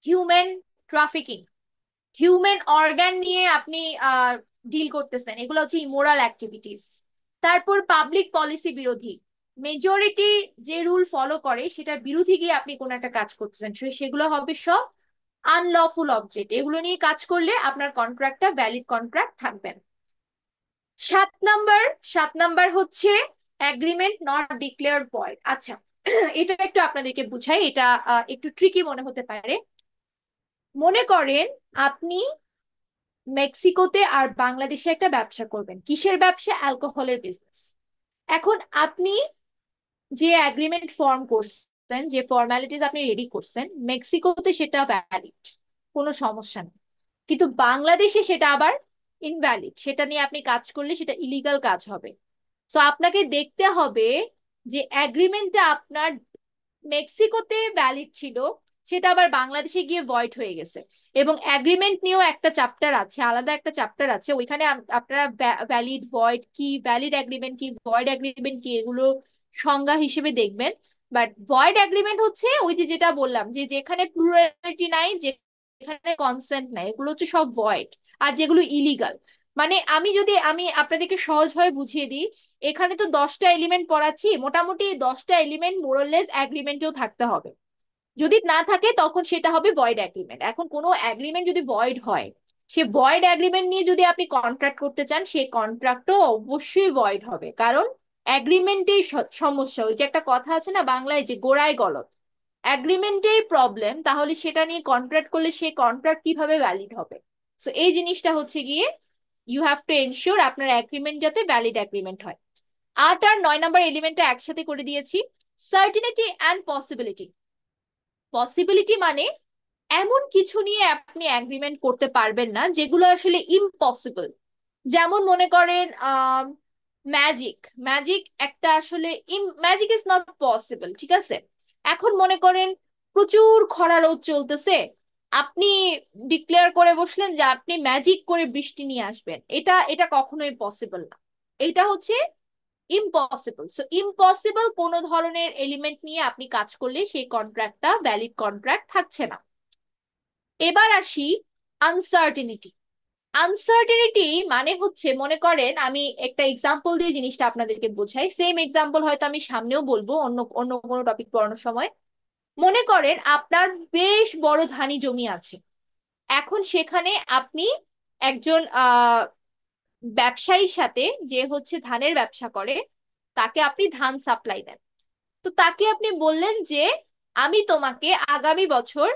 হিউম্যান ট্রাফিকিং, হিউম্যান অর্গান নিয়ে আপনি ডিল করতেছেন, এগুলো হচ্ছে ইমোরাল অ্যাক্টিভিটিস। তারপর পাবলিক পলিসি বিরোধী, মেজরিটি যে রুল ফলো করে সেটার বিরোধী গিয়ে আপনি কোন একটা কাজ করতেছেন, সেগুলো হবে সব আনলফুল অবজেক্ট। এগুলো নিয়ে কাজ করলে আপনার কন্ট্রাক্টটা ভ্যালিড কন্ট্রাক্ট থাকবে না। 7 নাম্বার, 7 নাম্বার হচ্ছে এগ্রিমেন্ট নট ডিক্লেয়ার্ড ভয়েড। আচ্ছা, এটা একটু আপনাদেরকে বুঝাই, এটা একটু ট্রিকি মনে হতে পারে। মনে করেন আপনি মেক্সিকোতে আর বাংলাদেশে একটা ব্যবসা করবেন। কিসের ব্যবসা? অ্যালকোহলের বিজনেস। এখন আপনি যে এগ্রিমেন্ট ফর্ম করছেন করছেন, যে ফর্মালিটিস আপনি রেডি করছেন, মেক্সিকোতে সেটা ভ্যালিড, কোনো সমস্যা নেই। কিন্তু বাংলাদেশে সেটা আবার ইনভ্যালিড, সেটা নিয়ে আপনি কাজ করলে সেটা ইলিগাল কাজ হবে। সো আপনাকে দেখতে হবে যে অ্যাগ্রিমেন্টটা আপনার মেক্সিকোতে ভ্যালিড ছিল, সেটা আবার বাংলাদেশে গিয়ে ভয়েড হয়ে গেছে। এবং অ্যাগ্রিমেন্ট নিয়েও একটা চ্যাপ্টার আছে, আলাদা একটা চ্যাপ্টার আছে, ওইখানে আপনারা ভ্যালিড ভয়েড কি, ভ্যালিড অ্যাগ্রিমেন্ট কি, ভয়েড অ্যাগ্রিমেন্ট কি, এগুলো সংজ্ঞা হিসেবে দেখবেন। বাট ভয়েড অ্যাগ্রিমেন্ট হচ্ছে ওই যে যেটা বললাম, যে যেখানে প্লুরালিটি নাই, যেখানে কনসেন্ট নাই, এগুলো হচ্ছে সব ভয়েড। আর যেগুলো ইলিগাল, মানে আমি আপনাদেরকে সহজভাবে বুঝিয়ে দিই, এখানে তো 10টা এলিমেন্ট পড়াচ্ছি, মোটামুটি 10টা এলিমেন্ট মোরলেস অ্যাগ্রিমেন্টেও থাকতে হবে। যদি না থাকে তখন সেটা হবে ভয়েড অ্যাগ্রিমেন্ট। এখন কোনো অ্যাগ্রিমেন্ট যদি ভয়েড হয়, সে ভয়েড অ্যাগ্রিমেন্ট নিয়ে যদি আপনি কন্ট্রাক্ট করতে চান, সেই কন্ট্রাক্টও অবশ্যই ভয়েড হবে, কারণ অ্যাগ্রিমেন্টেই সমস্যা। ওই যে একটা কথা আছে না বাংলায়, যে গোড়ায় গলদ, অ্যাগ্রিমেন্টেই প্রবলেম, তাহলে সেটা নিয়ে কন্ট্রাক্ট করলে সেই কন্ট্রাক্ট কিভাবে ভ্যালিড হবে? সো এই জিনিসটা হচ্ছে গিয়ে ইউ হ্যাভ টু এনশিওর আপনার অ্যাগ্রিমেন্ট যাতে ভ্যালিড অ্যাগ্রিমেন্ট হয়। 8 আর 9 নাম্বার এলিমেন্টটা একসাথে করে দিয়েছি। Certainty and possibility. পসিবিলিটি মানে এমন কিছু নিয়ে আপনি অ্যাগ্রিমেন্ট করতে পারবেন না যেগুলো আসলে ইম্পসিবল। যেমন মনে করেন ম্যাজিক, ম্যাজিক একটা আসলে ম্যাজিক ইজ নট পসিবল, ঠিক আছে? এখন মনে করেন প্রচুর খরা রোদ চলতেছে, আপনি ডিক্লেয়ার করে বসলেন যে আপনি ম্যাজিক করে বৃষ্টি নিয়ে আসবেন, এটা এটা কখনোই পসিবল না, এটা হচ্ছে ইম্পসিবল। সো ইম্পসিবল কোন ধরনের এলিমেন্ট নিয়ে আপনি কাজ করলে সেই কন্ট্রাক্টটা ভ্যালিড কন্ট্রাক্ট থাকছে না। এবার আসি আনসার্টিনিটি। আনসার্টিনিটি মানে হচ্ছে, মনে করেন আমি একটা এক্সাম্পল দিয়ে জিনিসটা আপনাদেরকে বোঝাই, সেম এক্সাম্পল হয়তো আমি সামনেও বলবো অন্য অন্য কোনো টপিক পড়ানোর সময়। মনে করেন আপনার বেশ বড় ধানি জমি আছে, এখন সেখানে আপনি একজন ব্যবসায়ীর সাথে, যে হচ্ছে ধানের ব্যবসা করে, তাকে আপনি ধান সাপ্লাই দেন। তো তাকে আপনি বললেন যে আমি তোমাকে আগামী বছর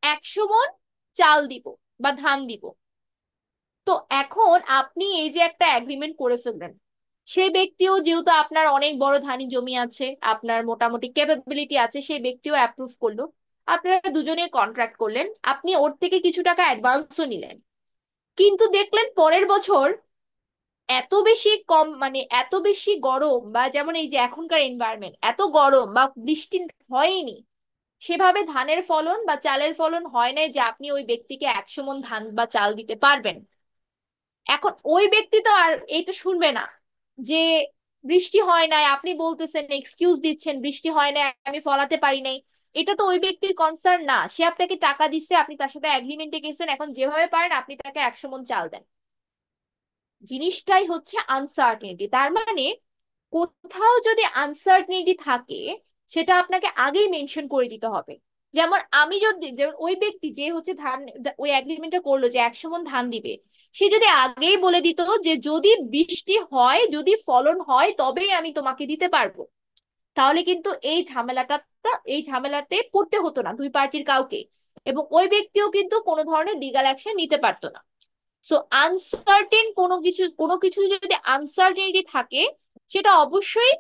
100 মণ চাল দিব বা ধান দিব। তো এখন আপনি এই যে একটা এগ্রিমেন্ট করে ফেললেন, সেই ব্যক্তিও যেহেতু আপনার অনেক বড় ধানি জমি আছে, আপনার মোটামুটি ক্যাপাবিলিটি আছে, সেই ব্যক্তিও অ্যাপ্রুভ করলো, আপনারা দুজনে কন্ট্রাক্ট করলেন, আপনি ওর থেকে কিছু টাকা অ্যাডভান্সও নিলেন। কিন্তু দেখলেন পরের বছর এত বেশি কম, মানে এত বেশি গরম, বা যেমন এই যে এখনকার এনভায়রনমেন্ট, এত গরম বা বৃষ্টি হয়নি, সেভাবে ধানের ফলন বা চালের ফলন হয় নাই যে আপনি ওই ব্যক্তিকে 100 মণ ধান বা চাল দিতে পারবেন। এখন ওই ব্যক্তি তো আর এটা শুনবে না যে বৃষ্টি হয় নাই, আপনি বলতেছেন, এক্সকিউজ দিচ্ছেন বৃষ্টি হয় নাই, আমি ফলাতে পারি নাই। এটা তো ওই ব্যক্তির কনসার্ন না, সে আপনাকে টাকা দিচ্ছে, আপনি তার সাথে এগ্রিমেন্টে গেছেন, এখন যেভাবে পারেন আপনি তাকে 100 মণ চাল দেন। জিনিসটাই হচ্ছে আনসার্টেনিটি। তার মানে কোথাও যদি আনসার্টেনিটি থাকে, সেটা আপনাকে আগেই মেনশন করে দিতে হবে। যেমন আমি যদি, যেমন ওই ব্যক্তি যে হচ্ছে ধান, ওই এগ্রিমেন্টটা করলো যে 100 মণ ধান দিবে, সে যদি আগেই বলে দিত যে যদি বৃষ্টি হয়, যদি ফলন হয়, তবেই আমি তোমাকে দিতে পারবো, তাহলে কিন্তু এই ঝামেলাতে পড়তে হতো না দুই পার্টির কাউকে, এবং ওই ব্যক্তিও কিন্তু কোনো ধরনের লিগাল অ্যাকশন নিতে পারতো না। সো আনসার্টেন কোনো কিছু যদি আনসার্টেনিটি থাকে, সেটা অবশ্যই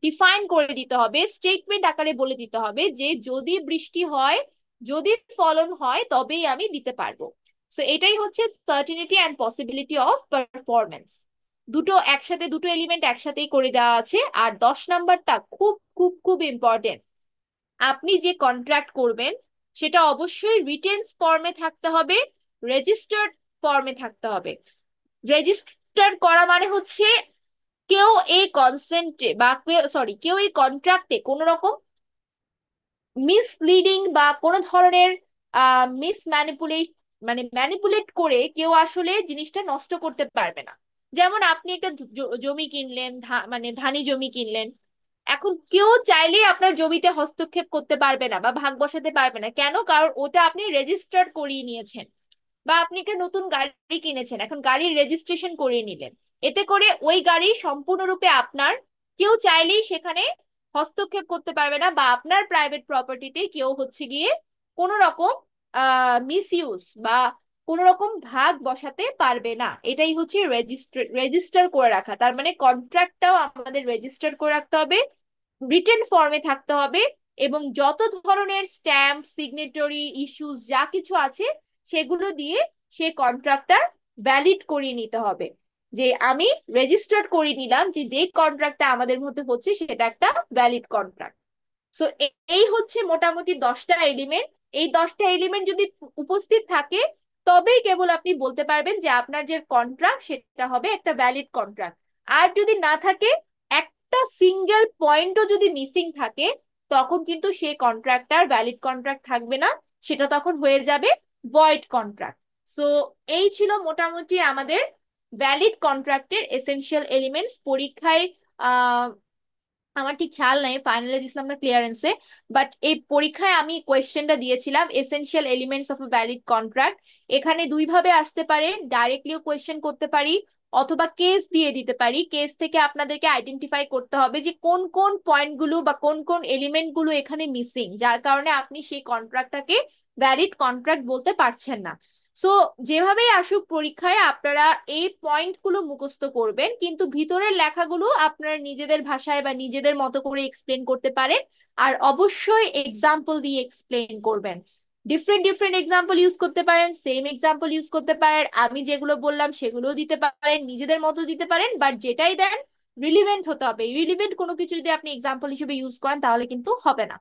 ডিফাইন করে দিতে হবে, স্টেটমেন্ট আকারে বলে দিতে হবে যে যদি বৃষ্টি হয়, যদি ফলন হয়, তবেই আমি দিতে পারবো। সো এটাই হচ্ছে certainty and possibility of performance. দুটো একসাথে, দুটো এলিমেন্ট একসাথেই করে দেওয়া আছে। আর 10 নাম্বারটা খুব খুব খুব ইম্পর্টেন্ট। আপনি যে কন্ট্রাক্ট করবেন সেটা অবশ্যই রিটেন ফর্মে থাকতে হবে, রেজিস্টার্ড ফর্মে থাকতে হবে। রেজিস্টার করা মানে হচ্ছে কেউ এই কনসেন্টে বা কেউ এই কন্ট্রাক্টে কোন রকম মিসলিডিং বা কোনো ধরনের মিস ম্যানিপুলেট, মানে ম্যানিপুলেট করে কেউ আসলে জিনিসটা নষ্ট করতে পারবে না। যেমন আপনি একটা জমি কিনলেন, মানে ধানি জমি কিনলেন, এখন কেউ চাইলেই আপনার জমিতে হস্তক্ষেপ করতে পারবে না বা ভাগ বসাতে পারবে না। কেন? কারণ ওটা আপনি রেজিস্টার্ড করিয়ে নিয়েছেন। বা আপনি একটা নতুন গাড়ি কিনেছেন, এখন গাড়ির রেজিস্ট্রেশন করিয়ে নিলেন, এতে করে ওই গাড়ি সম্পূর্ণরূপে আপনার, কেউ চাইলেই সেখানে হস্তক্ষেপ করতে পারবে না, বা আপনার প্রাইভেট প্রপার্টিতে কেউ হচ্ছে গিয়ে কোনো রকম মিসইউজ বা কোনো রকম ভাগ বসাতে পারবে না। এটাই হচ্ছে রেজিস্টার করে রাখা। তার মানে কন্ট্রাক্টটাও আমাদের রেজিস্টার করে রাখতে হবে, রিটেন ফর্মে থাকতে হবে, এবং যত ধরনের স্ট্যাম্প সিগনেটরি ইস্যুস যা কিছু আছে সেগুলো দিয়ে সে কন্ট্রাক্টটা ভ্যালিড করিয়ে নিতে হবে, যে আমি রেজিস্টার্ড করে নিলাম যে যে কন্ট্রাক্টটা আমাদের মধ্যে হচ্ছে সেটা একটা ভ্যালিড কন্ট্রাক্ট। সো এই হচ্ছে মোটামুটি 10টা এলিমেন্ট। এই 10টা এলিমেন্ট যদি উপস্থিত থাকে তবেই কেবল আপনি বলতে পারবেন যে আপনার যে কন্ট্রাক্ট সেটা হবে একটা ভ্যালিড কন্ট্রাক্ট। আর যদি না থাকে, একটা সিঙ্গেল পয়েন্টও যদি মিসিং থাকে, তখন কিন্তু সেই কন্ট্রাক্টটার ভ্যালিড কন্ট্রাক্ট থাকবে না, সেটা তখন হয়ে যাবে ভয়েড কন্ট্রাক্ট। সো এই ছিল মোটামুটি আমাদের ভ্যালিড কন্ট্রাক্টের এসেনশিয়াল এলিমেন্টস। পরীক্ষায় আহ আমার ঠিক খেয়াল নাই ফাইনালে দিছিলাম না ক্লিয়ারেন্সে, বাট এই পরীক্ষায় আমি কোয়েশ্চেনটা দিয়েছিলাম essential elements of a valid contract. এখানে দুই ভাবে আসতে পারে, ডাইরেক্টলিও কোয়েশ্চেন করতে পারি অথবা কেস দিয়ে দিতে পারি। কেস থেকে আপনাদেরকে আইডেন্টিফাই করতে হবে যে কোন কোন পয়েন্টগুলো বা কোন কোন এলিমেন্ট গুলো এখানে মিসিং, যার কারণে আপনি সেই কন্ট্রাক্টটাকে ভ্যালিড কন্ট্রাক্ট বলতে পারছেন না। সো যেভাবেই আসুক পরীক্ষায় আপনারা এই পয়েন্ট গুলো মুখস্থ করবেন, কিন্তু ভিতরের লেখাগুলো আপনারা নিজেদের ভাষায় বা নিজেদের মতো করে এক্সপ্লেন করতে পারেন। আর অবশ্যই এক্সাম্পল দিয়ে এক্সপ্লেন করবেন। ডিফারেন্ট ডিফারেন্ট এক্সাম্পল ইউজ করতে পারেন, সেম এক্সাম্পল ইউজ করতে পারেন, আমি যেগুলো বললাম সেগুলো দিতে পারেন, নিজেদের মতো দিতে পারেন, বাট যেটাই দেন রিলিভেন্ট হতে হবে। রিলিভেন্ট কোনো কিছু যদি আপনি এক্সাম্পল হিসেবে ইউজ করেন তাহলে কিন্তু হবে না।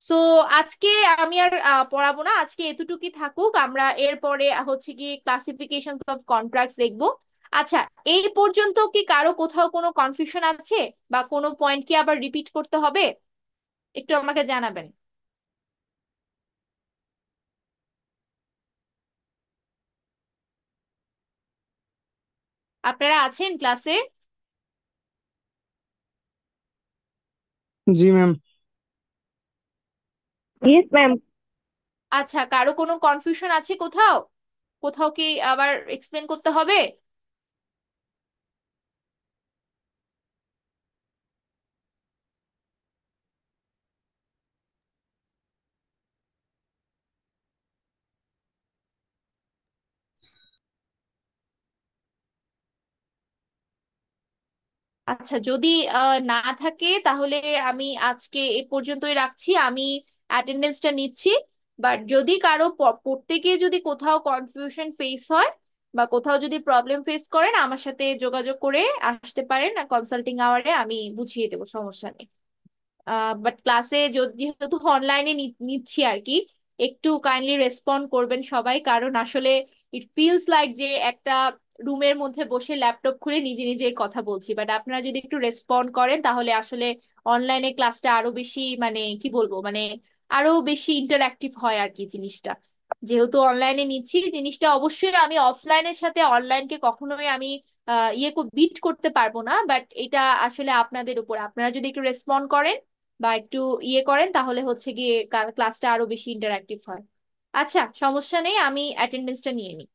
সো আজকে আমি আর পড়াবো না, আজকে এতটুকুই থাকুক। আমরা এরপরে হচ্ছে কি ক্লাসিফিকেশন অফ কন্ট্রাক্টস দেখবো। আচ্ছা, এই পর্যন্ত কি কারো কোথাও কোনো কনফিউশন আছে বা কোনো পয়েন্ট কি আবার রিপিট করতে হবে? একটু আমাকে জানাবেন। আপনারা আছেন ক্লাসে? জি ম্যাম। Yes ma'am. আচ্ছা, কারো কোনো কনফিউশন আছে কোথাও? কোথাও কি আবার এক্সপ্লেন করতে হবে? আচ্ছা, যদি না থাকে তাহলে আমি আজকে এ পর্যন্তই রাখছি। আমি অ্যাটেন্ডেন্সটা নিচ্ছি, বাট যদি কারো পড়তে গিয়ে যদি কোথাও কনফিউশন ফেস হয় বা কোথাও যদি প্রবলেম ফেস করেন আমার সাথে যোগাযোগ করে আসতে পারেন, কনসাল্টিং আওয়ারে আমি বুঝিয়ে দেবো, সমস্যা নেই। বাট ক্লাসে যেহেতু অনলাইনে নিচ্ছি আর কি, একটু কাইন্ডলি রেসপন্ড করবেন সবাই, কারণ আসলে ইট ফিলস লাইক যে একটা রুমের মধ্যে বসে ল্যাপটপ খুলে নিজে নিজে কথা বলছি। বাট আপনারা যদি একটু রেসপন্ড করেন তাহলে আসলে অনলাইনে ক্লাসটা আরো বেশি, মানে কি বলবো, মানে আরো বেশি ইন্টারঅ্যাক্টিভ হয় আর কি জিনিসটা। যেহেতু অনলাইনে নিচ্ছি জিনিসটা, অবশ্যই আমি অফলাইনের সাথে অনলাইনকে কখনোই আমি বিট করতে পারবো না, বাট এটা আসলে আপনাদের উপর। আপনারা যদি একটু রেসপন্ড করেন বা একটু করেন তাহলে হচ্ছে গিয়ে ক্লাসটা আরো বেশি ইন্টারঅ্যাক্টিভ হয়। আচ্ছা, সমস্যা নেই, আমি অ্যাটেন্ডেন্সটা নিয়ে নিই।